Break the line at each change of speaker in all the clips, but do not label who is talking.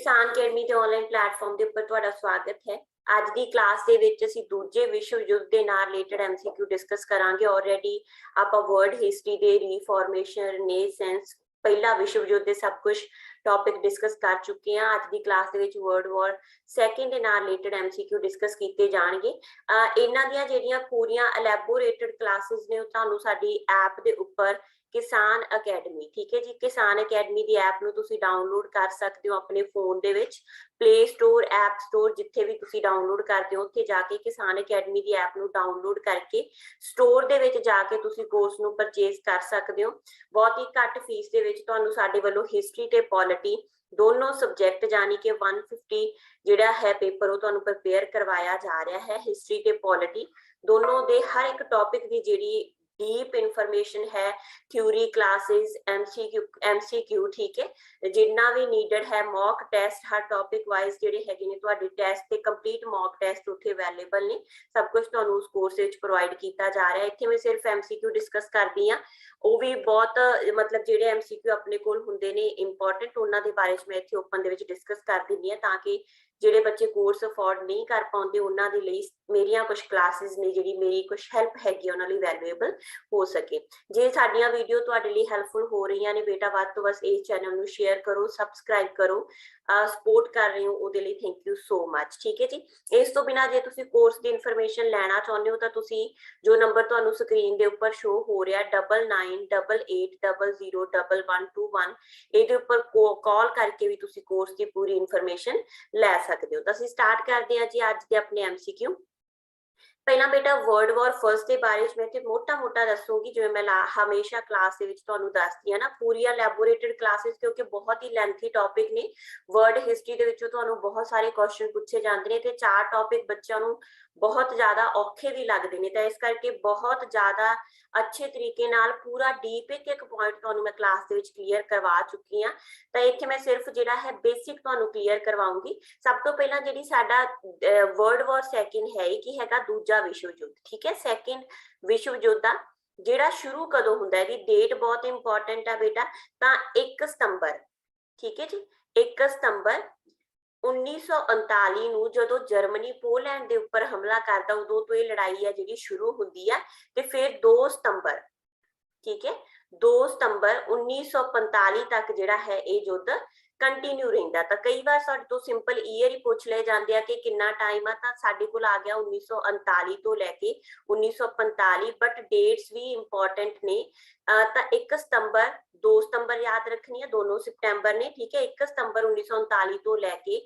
किसान अकेडमी के online platform के उपर तुहाडा स्वागत है। आज की क्लास दे विच असीं दूजे विश्व युद्ध के नाल रिलेटेड एमसीक्यू डिस्कस करांगे। ऑलरेडी आपां वर्ल्ड हिस्टरी दे रीफॉर्मेशन, रेनेसेंस, पहला विश्व युद्ध दे सब कुछ टॉपिक डिस्कस कर चुके हैं। आज की क्लास दे विच वर्ल्ड वॉर सैकेंड दे नाल रिलेटेड एमसीक्यू डिस्कस किए जाणगे। इन्हां दीयां जिहड़ियां पूरियां एलैबोरेटेड क्लासेस ने तुहानूं साडी ऐप दे उपर किसान अकेडमी, ठीक है जी, किसान अकेडमी की ऐप नूं तुसीं डाउनलोड कर सकते हो अपने फोन दे विच। प्ले स्टोर, ऐप स्टोर, जिथे भी तुसीं डाउनलोड करते हो उत्थे जाके किसान अकेडमी की ऐप नूं डाउनलोड करके स्टोर दे विच जाके तुसीं कोर्स नूं परचेज कर सकते हो। बहुत ही घट फीस दे विच तुहानूं साडे वल्लों हिस्टरी ते पॉलिटी दोनों सबजैक्ट यानी कि 150 जिहड़ा है पेपर वो तुहानूं प्रिपेयर करवाया जा रहा है। हिस्टरी ते पॉलिटी दोनों दे हर एक टॉपिक की जिहड़ी डीप इंफॉर्मेशन है, थ्योरी क्लासेस, एमसीक्यू, ठीक है, जिन्ना भी नीडड है, मॉक टेस्ट हर टॉपिक वाइज जिहड़े हैगे ने तुहाडे टेस्ट ते कंप्लीट मॉक टेस्ट उत्थे अवेलेबल ने। सब कुछ तुहानूं उस कोर्स विच प्रोवाइड किया जा रहा है। इत्थे मैं सिर्फ एमसीक्यू डिस्कस करदी हां, वो भी बहुत मतलब जिहड़े एमसीक्यू अपने कोल हुंदे ने इंपॉर्टेंट, उन्हां दे बारे च मैं इत्थे ओपन दे विच डिस्कस कर दिंदी हां ताकि जिहड़े बच्चे कोर्स अफोर्ड नहीं कर पाउंदे उन्हां दे लई मेरियां कुछ क्लासेस ने जिहड़ी मेरी कुछ हैल्प हैगी उन्हां लई वैल्यूएबल हो सके। जे साडियां वीडियो तुहाडे लई हैल्पफुल हो रही ने बेटा, वध तो बस इस चैनल नूं शेयर करो, सबसक्राइब करो, सपोर्ट कर रहे हो उहदे लई थैंक यू सो मच। ठीक है जी। इस तो बिना जे तुसीं कोर्स की इन्फॉर्मेशन लैना चाहुंदे हो तां तुसीं जो नंबर तुहानूं स्क्रीन दे उपर शो हो रहा 9988001121 इहदे उपर कॉल करके भी तुसीं कोर्स की पूरी इन्फॉर्मेशन लै सकते हो। तो असीं स्टार्ट करते हैं जी अज के अपने एमसीक्यू। पहला बेटा वर्ल्ड वॉर फर्स्ट के बारे में मैं मोटा मोटा दसूंगी, जिवें मैं हमेशा क्लास दे विच तुहानूं दसदी हां ना, पूरी एलैबोरेटेड क्लासेस क्योंकि बहुत ही लेंथी टॉपिक ने। वर्ल्ड हिस्टरी दे विचों तुहानूं बहुत सारे क्वेश्चन पूछे जाते हैं ते चार टॉपिक बच्चों नूं बहुत ज्यादा औखे भी लगते हैं, तो इस करके बहुत ज्यादा अच्छे तरीके नाल पूरा डीप एक एक पॉइंट तुहानूं मैं क्लास दे विच क्लीयर करवा चुकी हाँ। तो इत्थे मैं सिर्फ जिहड़ा है बेसिक तुहानूं क्लीयर करवाऊंगी। सब तो पहला जिहड़ी साडा वर्ल्ड वॉर सैकेंड है कि हैगा दूजा विश्व युद्ध, ठीक है। सैकेंड विश्व युद्ध दा जिहड़ा शुरू कदों हुंदा है, इहदी डेट बहुत इंपॉर्टेंट है बेटा, तां 1 सितंबर, ठीक है जी, 1 सितंबर 1939 ਨੂੰ ਜਦੋਂ ਜਰਮਨੀ ਪੋਲੈਂਡ ਦੇ ਉੱਪਰ ਹਮਲਾ ਕਰਦਾ ਉਦੋਂ ਤੋਂ ਇਹ ਲੜਾਈ ਹੈ ਜਿਹੜੀ ਸ਼ੁਰੂ ਹੁੰਦੀ ਹੈ। ਤੇ ਫਿਰ 2 ਸਤੰਬਰ, ठीक है, 2 सितंबर 1945 तक जिहड़ा है ये युद्ध कंटिन्यू रहिंदा। तो कई बार साडे तो सिंपल ईयर ही पूछ ले जाते हैं कि कितना टाइम आ, तां साडे कोल आ गया 1939 तो लैके 1945, बट डेट्स भी इंपॉर्टेंट ने। तो 1 सितंबर, 2 सितंबर याद रखनी है, दोनों सितंबर ने, ठीक है। 1 सितंबर 1939 तो लैके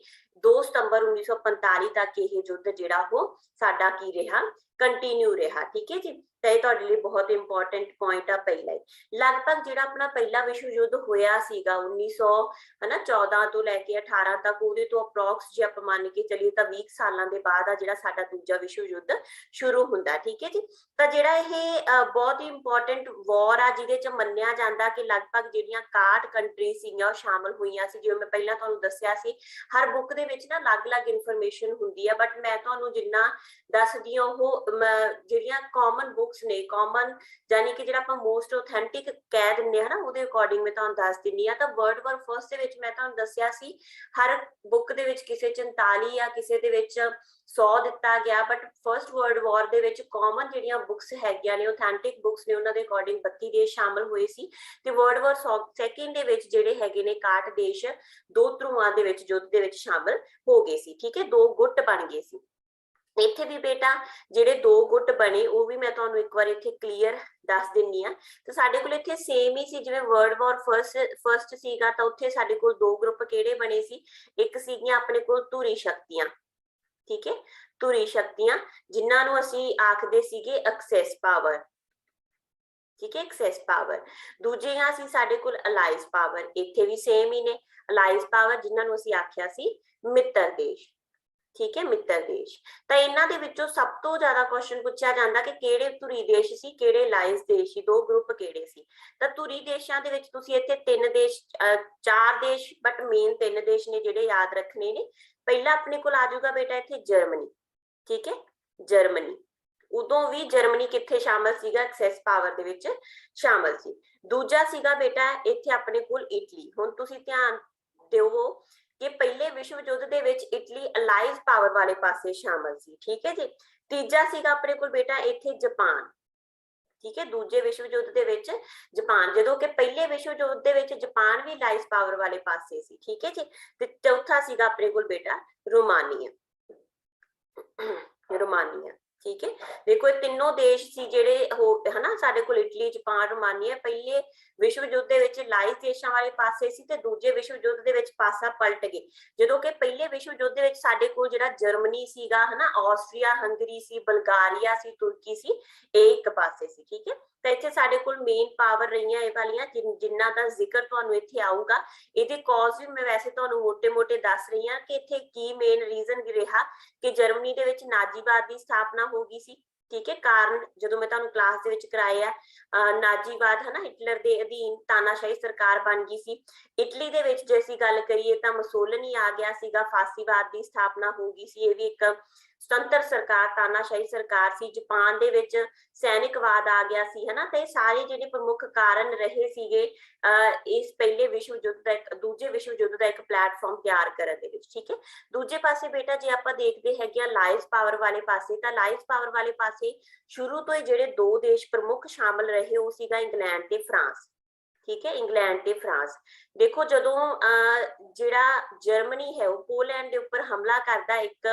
2 सितंबर 1945 तक ये युद्ध जिहड़ा वो साडा की रहा, कंटिन्यू रहा, ठीक है जी। तो ये तुहाडे लई बहुत इंपॉर्टेंट पॉइंट आ पहला ही। लगभग जिहड़ा अपना पहला विश्व युद्ध होया सीगा 1914 तो लैके 18 तक, उहदे तो अप्रॉक्स जे आपां मान के चलीए तां 20 सालां दे बाद आ जिहड़ा साडा दूजा विश्व युद्ध शुरू हुंदा, ठीक है जी। तां जिहड़ा ये बहुत ही इंपॉर्टेंट वॉर आ जिहदे च मन्निया जांदा कि लगभग जिहड़ियां 61 कंट्रीज सीगीआं ओह शामिल होईयां सी। जिवें मैं पहला तुहानूं दस्सिया सी हर बुक दे विच ना अलग-अलग इन्फॉर्मेशन हुंदी है, बट मैं तुहानूं जिन्ना दसदी हां ओह जिहड़ियां कॉमन बुक्स ने, कॉमन यानी कि जिहड़ा आपां मोस्ट ऑथेंटिक कह दिंदे हां ना, उहदे अकॉर्डिंग मैं तुहानूं दस दिंदी हां। तां वर्ल्ड वॉर फर्स्ट दे विच मैं तुहानूं दस्सिया सी हर बुक दे विच किसे 44 या किसे दे विच 100 दिता गया, बट फर्स्ट वर्ल्ड वॉर दे विच कॉमन जिहड़ियां बुक्स हैगियां ने, ऑथेंटिक बुक्स ने, उन्हां दे अकॉर्डिंग 32 देश शामिल होए सी। ते वर्ल्ड वॉर सैकेंड दे विच जिहड़े हैगे ने 61 देश दो ध्रुवां दे विच युद्ध दे विच शामिल हो गए सी, ठीक है, 2 गुट बन गए सी। इत्थे भी बेटा जिहड़े 2 गुट बने वो भी मैं तुहानूं एक बार इत्थे क्लीयर दस दिन्नी आ। तो साडे कोल इत्थे सेम ही सी, जिवें वर्ल्ड वॉर फर्स्ट सीगा तां उत्थे साडे कोल 2 ग्रुप किहड़े बने सी, एक सीगियां अपने कोल धुरी शक्तियां, ठीक है, धुरी शक्तियां जिन्हां नूं असीं आखदे सीगे एक्सेस पावर, ठीक है, एक्सेस पावर। दूजियां सी साडे कोल अलाइज पावर, इत्थे भी सेम ही ने, अलाइज पावर जिन्हां नूं असीं आखिया सी मित्र देश, ठीक है, मित्र देश। तो इन्हां दे विचों सब तो ज्यादा क्वेश्चन पूछा जाता कि किहड़े धुरी देश सी, किहड़े अलायंस देश सी, 2 ग्रुप किहड़े सी। तो धुरी देशां दे विच तुसीं इत्थे 3 देश 4 देश, बट मेन 3 देश ने जिहड़े याद रखने ने। पहला अपने कोल आ जाऊगा बेटा इत्थे जर्मनी, ठीक है, जर्मनी। उदों भी जर्मनी कित्थे शामिल सीगा, एक्सेस पावर दे विच शामिल सी। दूजा सीगा बेटा इत्थे अपने कोल इटली। हुण तुसीं ध्यान दिओ कि पहले विश्व युद्ध दे विच इटली अलाइज पावर वाले पासे शामिल सी। ठीक है जी। तीजा सीगा अपने कोल बेटा इत्थे जापान। ठीक है, दूजे विश्व युद्ध दे विच जापान, जदों कि पहले विश्व युद्ध दे विच जापान भी लाइज पावर वाले पासे सी। ठीक है जी। ते चौथा सीगा अपने कोल बेटा रोमानिया। रोमानिया। ठीक है, देखो ये तीनों देश सी जेड़े हो है ना साडे कोल, इटली, जापान, रोमानिया पहले विश्व युद्ध दे विच लाइज देशां वाले पासे सी ते दूजे विश्व युद्ध दे विच पासा पलट गए। जदों कि पहले विश्व युद्ध दे विच साडे कोल जेड़ा जर्मनी सीगा है ना, ऑस्ट्रिया हंगरी सी, बल्गारिया सी, तुर्की सी, एक पासे सी। ठीक है, तो इत्थे साडे कोल मेन पावर रहीआं ये वालियां जिन्हां दा जिक्र तुहानूं इत्थे आऊगा। इहदे कॉज भी मैं वैसे तुहानूं मोटे-मोटे दस रही हां कि इत्थे की मेन रीजन रहा कि जर्मनी दे विच नाजीवाद की स्थापना हो गई सी। ठीक है, कारण जो मैं तुहानूं क्लास दे विच कराया नाजीवाद है ना, हिटलर दे अधीन तानाशाही सरकार बन गई सी। इटली दे विच जे असीं गल करिए तां मुसोलिनी आ गया सीगा, फासीवाद की स्थापना हो गई सी, ये भी एक स्वतंत्र सरकार तानाशाही सरकार सी। जापान दे विच सैनिकवाद आ गया सी है ना, ते सारे जिहड़े प्रमुख कारण रहे सीगे इस पहले विश्व युद्ध दा एक दूजे विश्व युद्ध दा एक प्लेटफॉर्म तैयार करन दे विच। ठीक है, दूजे पासे बेटा जे आपां देखदे हैगे आ लाइज पावर वाले पासे, तां लाइज पावर वाले पासे शुरू तो ही जिहड़े दो देश प्रमुख शामिल रहे वो सीगा इंग्लैंड ते फ्रांस। ठीक है, इंग्लैंड ते फ्रांस। देखो जदों जिहड़ा जर्मनी है वो पोलैंड के उपर हमला करदा 1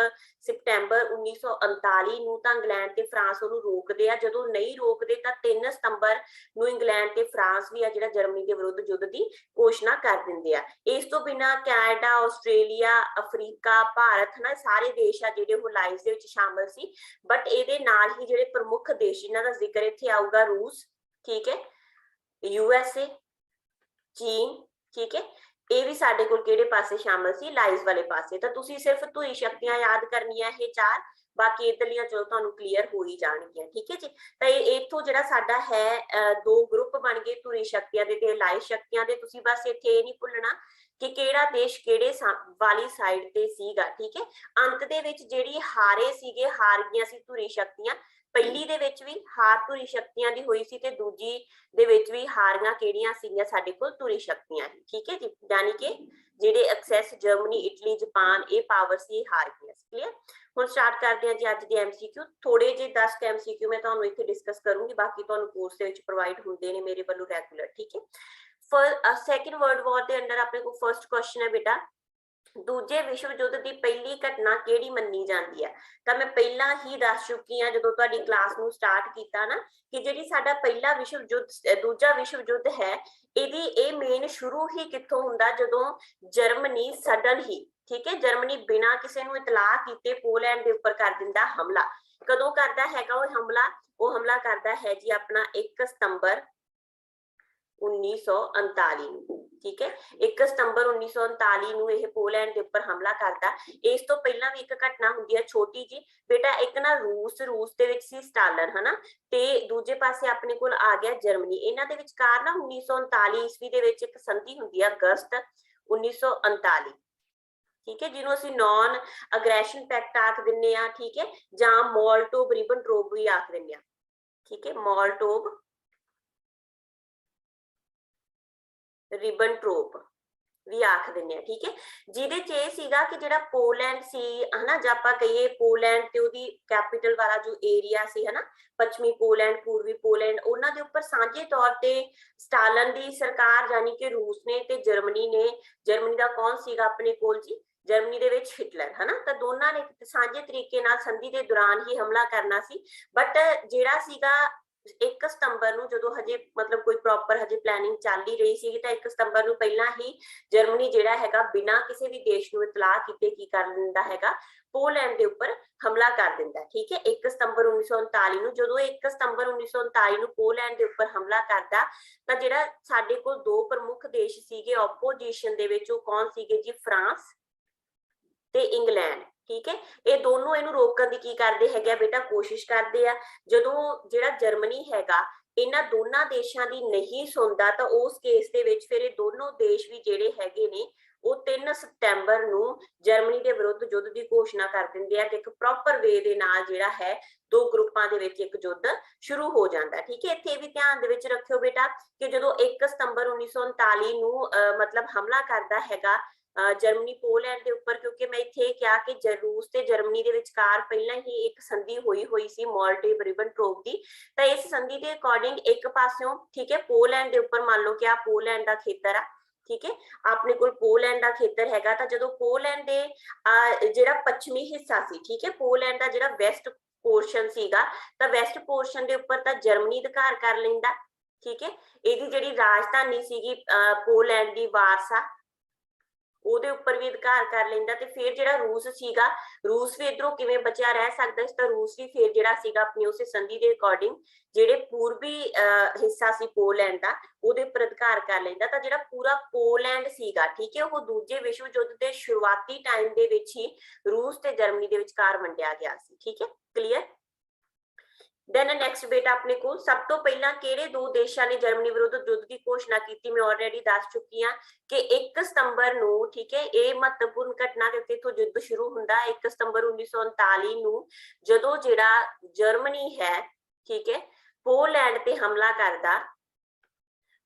सितंबर 1939 नूं, तां इंग्लैंड ते फ्रांस उहनूं रोकदे आ। जदों नहीं रोकदे तां 3 सितंबर नूं इंग्लैंड ते फ्रांस भी आ जिहड़ा जर्मनी के विरुद्ध युद्ध की घोषणा कर दिंदे आ। इस तो बिना कैनेडा, आस्ट्रेलिया, अफ्रीका, भारत है ना, सारे देश आ जिहड़े वो लाइव दे विच शामिल सी। बट इहदे नाल ही जिहड़े प्रमुख देश जिन्हां दा जिक्र इत्थे आऊगा, रूस, ठीक है, यूएसए, चीन, ठीक है, ये भी साडे कोल किहड़े पासे शामिल सी, लाइज वाले पासे। तो तुसीं सिर्फ धुई शक्तियां याद करनियां ये 4, बाकी इधरलियां चलो तुहानूं क्लीयर हो ही जाणगियां। ठीक है जी। तो इत्थों जिहड़ा साडा है दो ग्रुप बन गए, धुई शक्तियां दे ते लाइज शक्तियां दे। तुसीं बस इत्थे ये नहीं भुल्लना कि किहड़ा देश किहड़े वाली साइड ते सीगा। ठीक है, अंत दे विच जिहड़ी हारे सीगे, हार गईयां सी धुई शक्तियां। पहली दे विच भी हार धुई शक्तियां दी होई सी ते दूजी दे विच भी हारियां किहड़ियां सीगीयां साडे कोल धुरी शक्तियां ही। ठीक है जी, यानी कि जिहड़े एक्सेस जर्मनी, इटली, जापान ये पावर सी हार गईयां। क्लियर। हुण स्टार्ट करदे हां जी अज दे एमसीक्यू। थोड़े जे 10 एमसीक्यू मैं तुहानूं इत्थे डिस्कस करूंगी, बाकी तुहानूं कोर्स दे विच प्रोवाइड हुंदे ने मेरे वल्लों रेगुलर। ठीक है, सैकेंड वर्ल्ड वॉर दे अंडर अपने को फर्स्ट क्वेश्चन है बेटा, दूजे विश्व युद्ध की पहली घटना केड़ी मन्नी जाती है। तो मैं पहला ही दस चुकी हाँ जो तुहाडी क्लास नूं स्टार्ट किया ना, कि जिहड़ी साडा पहला विश्व युद्ध दूजा विश्व युद्ध है इहदी ए मेन शुरू ही कित्थों हुंदा, जदों जर्मनी सडन ही, ठीक है, जर्मनी बिना किसी नूं इतलाह कीते पोलैंड दे उपर कर दिंदा हमला। कदों करदा हैगा वो हमला? वो हमला करदा है जी अपना 1 सितंबर 1939 ਨੂੰ। ठीक है, 1 सितंबर 1939 ਨੂੰ ਇਹ ਪੋਲੈਂਡ ਦੇ ਉੱਪਰ ਹਮਲਾ ਕਰਦਾ। ਇਸ ਤੋਂ ਪਹਿਲਾਂ ਵੀ ਇੱਕ ਘਟਨਾ ਹੁੰਦੀ ਹੈ ਛੋਟੀ ਜੀ ਬੇਟਾ, ਇੱਕ ਨਾ ਰੂਸ ਦੇ ਵਿੱਚ ਸੀ ਸਟਾਲਨ ਹਨਾ, ਤੇ ਦੂਜੇ ਪਾਸੇ ਆਪਣੇ ਕੋਲ ਆ ਗਿਆ ਜਰਮਨੀ। ਇਹਨਾਂ ਦੇ ਵਿਚਕਾਰ ਨਾ 1939 ਈਸਵੀ ਦੇ ਵਿੱਚ ਇੱਕ ਸੰਧੀ ਹੁੰਦੀ ਹੈ ਅਗਸਤ 1939। ठीक है, जिन्हों ਅਸੀਂ नॉन अग्रैशन पैक्ट आख ਦਿੰਨੇ ਆ। ठीक है, ਜਾਂ ਮੋਲਟੋਵ ਰਿਬਨਟਰੋਪ ਵੀ ਆਖ ਦਿੰਨੇ ਆ। ठीक है, ਮੋਲਟੋਵ ਰਿਬਨਟਰੋਪ भी आख दिंने। ठीक है, जिहदे च ਇਹ ਸੀਗਾ कि ਜਿਹੜਾ पोलैंड सी है ना, जे आपां कहिए पोलैंड ते ओहदी कैपिटल वाला जो एरिया सी है ना, पश्चिमी पोलैंड, पूर्वी पोलैंड, उन्हां दे उपर सांझे तौर ते स्टालिन दी सरकार यानी कि रूस ने ते जर्मनी ने, जर्मनी दा कौन सीगा अपने कोल जी, जर्मनी दे विच हिटलर है ना, तो दोनों ने सांझे तरीके नाल संधि दे दौरान ही हमला करना सी। बट जिहड़ा सीगा 1 सितंबर ਨੂੰ ਜਦੋਂ ਹਜੇ ਮਤਲਬ ਕੋਈ ਪ੍ਰੋਪਰ ਹਜੇ ਪਲੈਨਿੰਗ ਚੱਲ ਹੀ ਰਹੀ ਸੀ, ਤਾਂ 1 ਸਤੰਬਰ ਨੂੰ ਪਹਿਲਾਂ ਹੀ ਜਰਮਨੀ ਜਿਹੜਾ ਹੈਗਾ ਬਿਨਾਂ ਕਿਸੇ ਵੀ ਦੇਸ਼ ਨੂੰ ਇਤਲਾਹ ਕੀਤੇ ਕੀ ਕਰ ਦਿੰਦਾ ਹੈਗਾ, ਪੋਲੈਂਡ ਦੇ ਉੱਪਰ ਹਮਲਾ ਕਰ ਦਿੰਦਾ। ਠੀਕ ਹੈ, 1 ਸਤੰਬਰ 1939 ਨੂੰ ਜਦੋਂ 1 ਸਤੰਬਰ 1939 ਨੂੰ ਪੋਲੈਂਡ ਦੇ ਉੱਪਰ ਹਮਲਾ ਕਰਦਾ, ਤਾਂ ਜਿਹੜਾ ਸਾਡੇ ਕੋਲ ਦੋ ਪ੍ਰਮੁੱਖ ਦੇਸ਼ ਸੀਗੇ ਆਪੋਜੀਸ਼ਨ ਦੇ ਵਿੱਚ, ਉਹ ਕੌਣ ਸੀਗੇ ਜੀ, ਫਰਾਂਸ ਤੇ ਇੰਗਲੈਂਡ। ठीक है, ये दोनों इनू रोकण दी की करदे हैगे बेटा, कोशिश करदे आ। जदों जिहड़ा जर्मनी हैगा इन्हां दोनों देशां दी नहीं सुनदा, तां उस केस दे विच फिर ये दोनों देश भी जिहड़े हैगे ने वो 3 सितंबर नूं जर्मनी के विरुद्ध युद्ध की घोषणा कर दिंदे आ कि एक प्रॉपर वे दे नाल जिहड़ा है दो ग्रुपां दे विच एक युद्ध शुरू हो जांदा। ठीक है, इत्थे भी ध्यान दे विच रखियो बेटा कि जदों 1 सितंबर 1939 नूं मतलब हमला करदा हैगा ਜਰਮਨੀ ਪੋਲੈਂਡ ਦੇ ਉੱਪਰ, ਕਿਉਂਕਿ ਮੈਂ ਇੱਥੇ ਕਿਹਾ ਕਿ ਰੂਸ ਤੇ ਜਰਮਨੀ ਦੇ ਵਿਚਕਾਰ ਪਹਿਲਾਂ ਹੀ ਇੱਕ ਸੰਧੀ ਹੋਈ ਸੀ ਮੋਲਟੋਵ ਰਿਬਨਟ੍ਰੋਪ ਦੀ। ਤਾਂ ਇਸ ਸੰਧੀ ਦੇ ਅਕੋਰਡਿੰਗ ਇੱਕ ਪਾਸਿਓਂ ਠੀਕ ਹੈ ਪੋਲੈਂਡ ਦੇ ਉੱਪਰ ਮੰਨ ਲਓ ਕਿ ਆ ਪੋਲੈਂਡ ਦਾ ਖੇਤਰ ਆ, ਠੀਕ ਹੈ ਆਪਣੇ ਕੋਲ ਪੋਲੈਂਡ ਦਾ ਖੇਤਰ ਹੈਗਾ, ਤਾਂ ਜਦੋਂ ਪੋਲੈਂਡ ਦੇ ਜਿਹੜਾ ਪੱਛਮੀ ਹਿੱਸਾ ਸੀ, ਠੀਕ ਹੈ ਪੋਲੈਂਡ ਦਾ ਜਿਹੜਾ ਵੈਸਟ ਪੋਰਸ਼ਨ ਸੀਗਾ, ਤਾਂ ਵੈਸਟ ਪੋਰਸ਼ਨ ਦੇ ਉੱਪਰ ਤਾਂ ਜਰਮਨੀ ਅਧਿਕਾਰ ਕਰ ਲੈਂਦਾ, ਠੀਕ ਹੈ ਇਹਦੀ ਜਿਹੜੀ ਰਾਜਧਾਨੀ ਸੀਗੀ ਪੋਲੈਂਡ ਦੀ ਵਾਰਸਾ, ਉਹਦੇ ਉੱਪਰ ਵੀ ਅਧਿਕਾਰ ਕਰ ਲੈਂਦਾ। ਤੇ ਫਿਰ ਜਿਹੜਾ ਰੂਸ ਸੀਗਾ, ਰੂਸ ਵੀ ਇਧਰੋਂ ਕਿਵੇਂ ਬਚਿਆ ਰਹਿ ਸਕਦਾ ਸੀ, ਤਾਂ ਰੂਸ ਵੀ ਫਿਰ ਜਿਹੜਾ ਸੀਗਾ ਆਪਣੀ ਉਸੇ ਸੰਧੀ ਦੇ ਅਕੋਰਡਿੰਗ ਜਿਹੜੇ ਪੂਰਬੀ ਹਿੱਸਾ ਸੀ ਪੋਲੈਂਡ ਦਾ, ਉਹਦੇ ਉੱਪਰ ਅਧਿਕਾਰ ਕਰ ਲੈਂਦਾ। ਤਾਂ ਜਿਹੜਾ ਪੂਰਾ ਪੋਲੈਂਡ ਸੀਗਾ, ਠੀਕ ਹੈ ਉਹ ਦੂਜੇ ਵਿਸ਼ਵ ਯੁੱਧ ਦੇ ਸ਼ੁਰੂਆਤੀ ਟਾਈਮ ਦੇ ਵਿੱਚ ਹੀ ਰੂਸ ਤੇ ਜਰਮਨੀ ਦੇ ਵਿਚਕਾਰ ਵੰਡਿਆ ਗਿਆ ਸੀ, ਠੀਕ ਹੈ ਕਲੀਅਰ। ਦੈਨ ਨੈਕਸਟ ਬੇਟਾ ਆਪਣੇ ਕੋਲ ਸਭ ਤੋਂ ਪਹਿਲਾਂ ਕਿਹੜੇ ਦੋ ਦੇਸ਼ਾਂ ਨੇ ਜਰਮਨੀ ਵਿਰੁੱਧ ਯੁੱਧ ਦੀ ਘੋਸ਼ਣਾ ਕੀਤੀ, ਮੈਂ ਆਲਰੇਡੀ ਦੱਸ ਚੁੱਕੀ ਹਾਂ ਕਿ 1 ਸਤੰਬਰ ਨੂੰ, ਠੀਕ ਹੈ ਇਹ ਮਹੱਤਵਪੂਰਨ ਘਟਨਾ ਕਿਉਂਕਿ ਇੱਥੋਂ ਯੁੱਧ ਸ਼ੁਰੂ ਹੁੰਦਾ 1 ਸਤੰਬਰ 1939 ਨੂੰ, ਜਦੋਂ ਜਿਹੜਾ ਜਰਮਨੀ ਹੈ ਠੀਕ ਹੈ ਪੋਲੈਂਡ ਤੇ ਹਮਲਾ ਕਰਦਾ,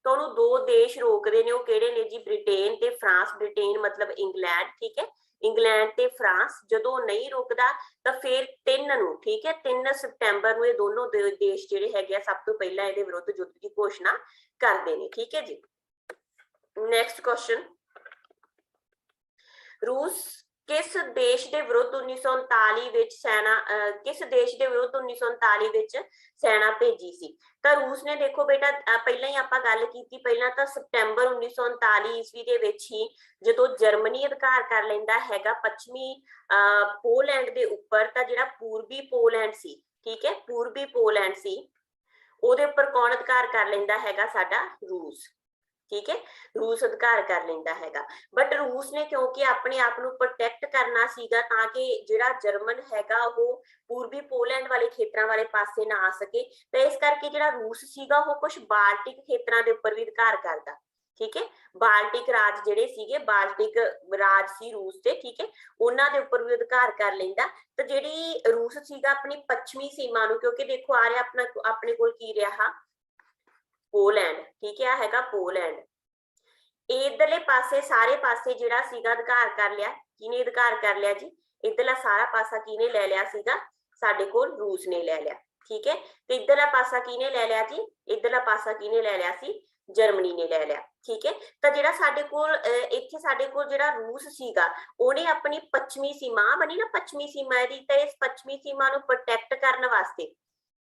ਤਾਂ ਉਹਨੂੰ ਦੋ ਦੇਸ਼ ਰੋਕਦੇ ਨੇ, ਉਹ ਕਿਹੜੇ ਨੇ ਜੀ, ਬ੍ਰਿਟੇਨ ਤੇ ਫਰਾਂਸ। ਬ੍ਰਿਟੇਨ ਮਤਲਬ ਇੰਗਲੈਂਡ, ਠੀਕ ਹੈ ਇੰਗਲੈਂਡ ਤੇ ਫਰਾਂਸ। ਜਦੋਂ ਨਹੀਂ ਰੁਕਦਾ ਤਾਂ ਫਿਰ 3 ਨੂੰ, ਠੀਕ ਹੈ 3 ਸਤੰਬਰ ਨੂੰ ਇਹ ਦੋਨੋਂ ਦੇਸ਼ ਜਿਹੜੇ ਹੈਗੇ ਆ ਸਭ ਤੋਂ ਪਹਿਲਾਂ ਇਹਦੇ ਵਿਰੁੱਧ ਯੁੱਧ ਦੀ ਘੋਸ਼ਣਾ ਕਰਦੇ ਨੇ, ਠੀਕ ਹੈ ਜੀ। ਨੈਕਸਟ ਕੁਐਸਚਨ, ਰੂਸ ਕਿਸ ਦੇਸ਼ ਦੇ ਵਿਰੁੱਧ 1939 ਵਿੱਚ ਸੈਨਾ ਕਿਸ ਦੇਸ਼ ਦੇ ਵਿਰੁੱਧ 1939 ਵਿੱਚ ਸੈਨਾ ਭੇਜੀ ਸੀ? ਤਾਂ ਰੂਸ ਨੇ ਦੇਖੋ ਬੇਟਾ ਪਹਿਲਾਂ ਹੀ ਆਪਾਂ ਗੱਲ ਕੀਤੀ, ਪਹਿਲਾਂ ਤਾਂ ਸਤੰਬਰ 1939 ਈਸਵੀ ਦੇ ਵਿੱਚ ਹੀ ਜਦੋਂ ਜਰਮਨੀ ਅਧਿਕਾਰ ਕਰ ਲੈਂਦਾ ਹੈਗਾ ਪੱਛਮੀ ਪੋਲੈਂਡ ਦੇ ਉੱਪਰ, ਤਾਂ ਜਿਹੜਾ ਪੂਰਬੀ ਪੋਲੈਂਡ ਸੀ, ਠੀਕ ਹੈ ਪੂਰਬੀ ਪੋਲੈਂਡ ਸੀ, ਉਹਦੇ ਉੱਪਰ ਕੌਣ ਅਧਿਕਾਰ ਕਰ ਲੈਂਦਾ ਹੈਗਾ, ਸਾਡਾ ਰੂਸ, ਠੀਕ ਹੈ ਰੂਸ ਅਧਿਕਾਰ ਕਰ ਲੈਂਦਾ ਹੈਗਾ। ਬਟ ਰੂਸ ਨੇ ਕਿਉਂਕਿ ਆਪਣੇ ਆਪ ਨੂੰ ਪ੍ਰੋਟੈਕਟ ਕਰਨਾ ਸੀਗਾ ਤਾਂ ਕਿ ਜਿਹੜਾ ਜਰਮਨ ਹੈਗਾ ਉਹ ਪੂਰਬੀ ਪੋਲੈਂਡ ਵਾਲੇ ਖੇਤਰਾਂ ਵਾਲੇ ਪਾਸੇ ਨਾ ਆ ਸਕੇ, ਤਾਂ ਇਸ ਕਰਕੇ ਜਿਹੜਾ ਰੂਸ ਸੀਗਾ ਉਹ ਕੁਝ ਬਾਲਟਿਕ ਖੇਤਰਾਂ ਦੇ ਉੱਪਰ ਵੀ ਅਧਿਕਾਰ ਕਰਦਾ, ਠੀਕ ਹੈ ਬਾਲਟਿਕ ਰਾਜ ਜਿਹੜੇ ਸੀਗੇ, ਬਾਲਟਿਕ ਰਾਜ ਸੀ ਰੂਸ ਦੇ, ਠੀਕ ਹੈ ਉਹਨਾਂ ਦੇ ਉੱਪਰ ਵੀ ਅਧਿਕਾਰ ਕਰ ਲੈਂਦਾ। ਤਾਂ ਜਿਹੜੀ ਰੂਸ ਸੀਗਾ ਆਪਣੀ ਪੱਛਮੀ ਸੀਮਾ ਨੂੰ, ਕਿਉਂਕਿ ਦੇਖੋ ਆ ਰਿਹਾ ਆਪਣਾ ਆਪਣੇ ਕੋਲ ਕੀ ਰਿਹਾ ਪੋਲੈਂਡ, ਠੀਕ ਹੈ ਹੈਗਾ ਪੋਲੈਂਡ, ਇਧਰਲੇ ਪਾਸੇ ਸਾਰੇ ਪਾਸੇ ਜਿਹੜਾ ਸੀਗਾ ਅਧਿਕਾਰ ਕਰ ਲਿਆ, ਕਿਹਨੇ ਅਧਿਕਾਰ ਕਰ ਲਿਆ ਜੀ, ਇਧਰਲਾ ਸਾਰਾ ਪਾਸਾ ਕਿਹਨੇ ਲੈ ਲਿਆ ਸੀਗਾ, ਸਾਡੇ ਕੋਲ ਰੂਸ ਨੇ ਲੈ ਲਿਆ, ਠੀਕ ਹੈ ਤੇ ਇਧਰਲਾ ਪਾਸਾ ਕਿਹਨੇ ਲੈ ਲਿਆ ਜੀ, ਇਧਰਲਾ ਪਾਸਾ ਕਿਹਨੇ ਲੈ ਲਿਆ ਸੀ, ਜਰਮਨੀ ਨੇ ਲੈ ਲਿਆ, ਠੀਕ ਹੈ। ਤਾਂ ਜਿਹੜਾ ਸਾਡੇ ਕੋਲ ਇੱਥੇ ਸਾਡੇ ਕੋਲ ਜਿਹੜਾ ਰੂਸ ਸੀਗਾ ਉਹਨੇ ਆਪਣੀ ਪੱਛਮੀ ਸੀਮਾ ਬਣੀ ਨਾ, ਪੱਛਮੀ ਸੀਮਾ ਦੀ, ਤਾਂ ਇਸ ਪੱਛਮੀ ਸੀਮਾ ਨੂੰ ਪ੍ਰੋਟੈਕਟ ਕਰਨ ਵਾਸਤੇ,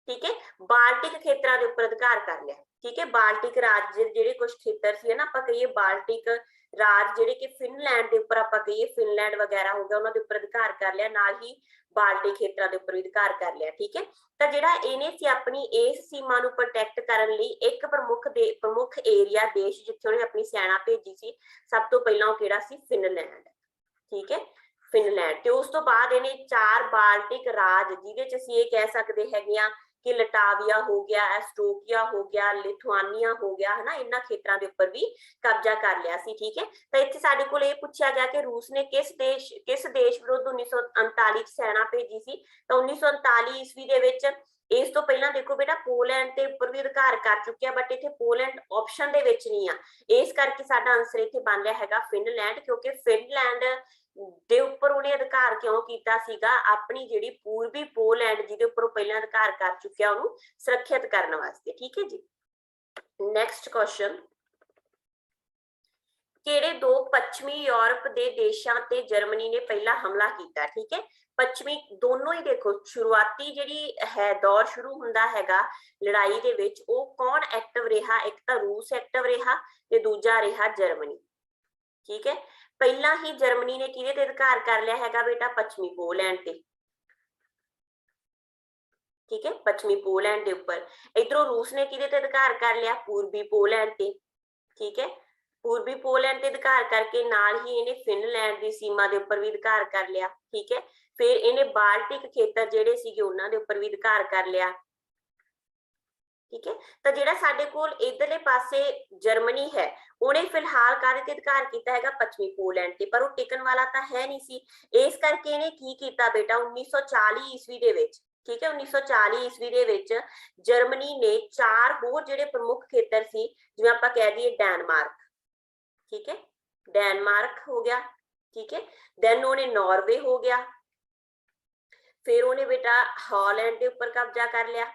ਠੀਕ ਹੈ ਬਾਲਟਿਕ ਖੇਤਰਾਂ ਦੇ ਉੱਪਰ ਅਧਿਕਾਰ ਕਰ ਲਿਆ, ਠੀਕ ਹੈ ਬਾਲਟਿਕ ਰਾਜ ਜਿਹੜੇ ਕੁਝ ਖੇਤਰ ਸੀ ਨਾ, ਆਪਾਂ ਕਹੀਏ ਬਾਲਟਿਕ ਰਾਜ ਜਿਹੜੇ ਕਿ ਫਿਨਲੈਂਡ ਦੇ ਉੱਪਰ ਆਪਾਂ ਕਹੀਏ ਫਿਨਲੈਂਡ ਵਗੈਰਾ ਹੋ ਗਿਆ, ਉਹਨਾਂ ਦੇ ਉੱਪਰ ਅਧਿਕਾਰ ਕਰ ਲਿਆ, ਨਾਲ ਹੀ ਬਾਲਟਿਕ ਖੇਤਰਾਂ ਦੇ ਉੱਪਰ ਵੀ ਅਧਿਕਾਰ ਕਰ ਲਿਆ, ਠੀਕ ਹੈ। ਤਾਂ ਜਿਹੜਾ ਇਹਨੇ ਸੀ ਆਪਣੀ ਇਸ ਸੀਮਾ ਨੂੰ ਪ੍ਰੋਟੈਕਟ ਕਰਨ ਲਈ ਇੱਕ ਪ੍ਰਮੁੱਖ ਏਰੀਆ ਦੇਸ਼ ਜਿੱਥੇ ਉਹਨੇ ਆਪਣੀ ਸੈਨਾ ਭੇਜੀ ਸੀ, ਸਭ ਤੋਂ ਪਹਿਲਾਂ ਉਹ ਕਿਹੜਾ ਸੀ, ਫਿਨਲੈਂਡ, ਠੀਕ ਹੈ ਫਿਨਲੈਂਡ। ਤੇ ਉਸ ਤੋਂ ਬਾਅਦ ਇਹਨੇ 4 ਬਾਲਟਿਕ ਰਾਜ, ਜਿਹਦੇ ਚ ਅਸੀਂ ਇਹ ਕਹਿ ਸਕਦੇ ਹੈਗੇ ਆ ਕਿ ਲਟਾਵੀਆ ਹੋ ਗਿਆ, ਐਸਟੋਕੀਆ ਹੋ ਗਿਆ, ਲਿਥੁਆਨੀਆ ਹੋ ਗਿਆ, ਹਨਾ ਇਹਨਾਂ ਖੇਤਰਾਂ ਦੇ ਉੱਪਰ ਵੀ ਕਬਜ਼ਾ ਕਰ ਲਿਆ ਸੀ, ਠੀਕ ਹੈ। ਤਾਂ ਇੱਥੇ ਸਾਡੇ ਕੋਲ ਇਹ ਪੁੱਛਿਆ ਗਿਆ ਕਿ ਰੂਸ ਨੇ ਕਿਸ ਦੇਸ਼ ਵਿਰੁੱਧ 1939 ਚ ਸੈਨਾ ਭੇਜੀ ਸੀ? ਤਾਂ 1939 ਈਸਵੀ ਦੇ ਵਿੱਚ, ਇਸ ਤੋਂ ਪਹਿਲਾਂ ਦੇਖੋ ਬੇਟਾ ਪੋਲੈਂਡ ਦੇ ਉੱਪਰ ਵੀ ਅਧਿਕਾਰ ਕਰ ਚੁੱਕਿਆ, ਬਟ ਇੱਥੇ ਪੋਲੈਂਡ ਆਪਸ਼ਨ ਦੇ ਵਿੱਚ ਨਹੀਂ ਆ, ਇਸ ਕਰਕੇ ਸਾਡਾ ਆਨਸਰ ਇੱਥੇ ਬਣ ਰਿਹਾ ਹੈਗਾ ਫਿਨਲੈਂਡ, ਕਿਉਂਕਿ ਫਿਨਲੈਂਡ ਦੇ ਉੱਪਰ ਉਹਨੇ ਅਧਿਕਾਰ ਕਿਉਂ ਕੀਤਾ ਸੀਗਾ, ਆਪਣੀ ਜਿਹੜੀ ਪੂਰਬੀ ਪੋਲੈਂਡ ਜਿਹਦੇ ਉੱਪਰ ਉਹ ਪਹਿਲਾਂ ਅਧਿਕਾਰ ਕਰ ਚੁੱਕਿਆ ਉਹਨੂੰ ਸੁਰੱਖਿਅਤ ਕਰਨ ਵਾਸਤੇ, ਠੀਕ ਹੈ ਜੀ। ਨੈਕਸਟ ਕੁਐਸਚਨ, ਕਿਹੜੇ ਦੋ ਪੱਛਮੀ ਯੂਰਪ ਦੇ ਦੇਸ਼ਾਂ ਤੇ ਜਰਮਨੀ ਨੇ ਪਹਿਲਾ ਹਮਲਾ ਕੀਤਾ, ਠੀਕ ਹੈ ਪੱਛਮੀ ਦੋਨੋਂ ਹੀ ਦੇਖੋ ਸ਼ੁਰੂਆਤੀ ਜਿਹੜੀ ਹੈ ਦੌਰ ਸ਼ੁਰੂ ਹੁੰਦਾ ਹੈਗਾ ਲੜਾਈ ਦੇ ਵਿੱਚ, ਉਹ ਕੌਣ ਐਕਟਿਵ ਰਿਹਾ, ਇੱਕ ਤਾਂ ਰੂਸ ਐਕਟਿਵ ਰਿਹਾ ਤੇ ਦੂਜਾ ਰਿਹਾ ਜਰਮਨੀ, ਠੀਕ ਹੈ। ਪਹਿਲਾਂ ਹੀ ਜਰਮਨੀ ਨੇ ਕਿਹਦੇ ਤੇ ਅਧਿਕਾਰ ਕਰ ਲਿਆ ਹੈਗਾ ਬੇਟਾ, ਪੱਛਮੀ ਪੋਲੈਂਡ ਤੇ, ਠੀਕ ਹੈ ਪੱਛਮੀ ਪੋਲੈਂਡ ਦੇ ਉੱਪਰ। ਇਧਰੋਂ ਰੂਸ ਨੇ ਕਿਹਦੇ ਤੇ ਅਧਿਕਾਰ ਕਰ ਲਿਆ, ਪੂਰਬੀ ਪੋਲੈਂਡ ਤੇ, ਠੀਕ ਹੈ ਪੂਰਬੀ ਪੋਲੈਂਡ ਤੇ ਅਧਿਕਾਰ ਕਰਕੇ ਨਾਲ ਹੀ ਇਹਨੇ ਫਿਨਲੈਂਡ ਦੀ ਸੀਮਾ ਦੇ ਉੱਪਰ ਵੀ ਅਧਿਕਾਰ ਕਰ ਲਿਆ, ਠੀਕ ਹੈ। ਫਿਰ ਇਹਨੇ ਬਾਲਟਿਕ ਖੇਤਰ ਜਿਹੜੇ ਸੀਗੇ ਉਹਨਾਂ ਦੇ ਉੱਪਰ ਵੀ ਅਧਿਕਾਰ ਕਰ ਲਿਆ, ਠੀਕ ਹੈ। ਤਾਂ ਜਿਹੜਾ ਸਾਡੇ ਕੋਲ ਇਧਰਲੇ ਪਾਸੇ ਜਰਮਨੀ ਹੈ ਉਹਨੇ ਫਿਲਹਾਲ ਕਾਹਦੇ ਤੇ ਅਧਿਕਾਰ ਕੀਤਾ ਹੈਗਾ, ਪੱਛਮੀ ਪੋਲੈਂਡ ਤੇ, ਪਰ ਉਹ ਟਿਕਣ ਵਾਲਾ ਤਾਂ ਹੈ ਨਹੀਂ ਸੀ, ਇਸ ਕਰਕੇ ਇਹਨੇ ਕੀ ਕੀਤਾ ਬੇਟਾ 1940 ਈਸਵੀ ਦੇ ਵਿੱਚ, ਠੀਕ ਹੈ 1940 ਈਸਵੀ ਦੇ ਵਿੱਚ ਜਰਮਨੀ ਨੇ 4 ਹੋਰ ਜਿਹੜੇ ਪ੍ਰਮੁੱਖ ਖੇਤਰ ਸੀ, ਜਿਵੇਂ ਆਪਾਂ ਕਹਿ ਦਈਏ ਡੈਨਮਾਰਕ, ਠੀਕ ਹੈ ਡੈਨਮਾਰਕ ਹੋ ਗਿਆ, ठीक है। देन उन्हें नॉर्वे हो गया, फिर उन्हें बेटा हालैंड के उपर कब्जा कर लिया,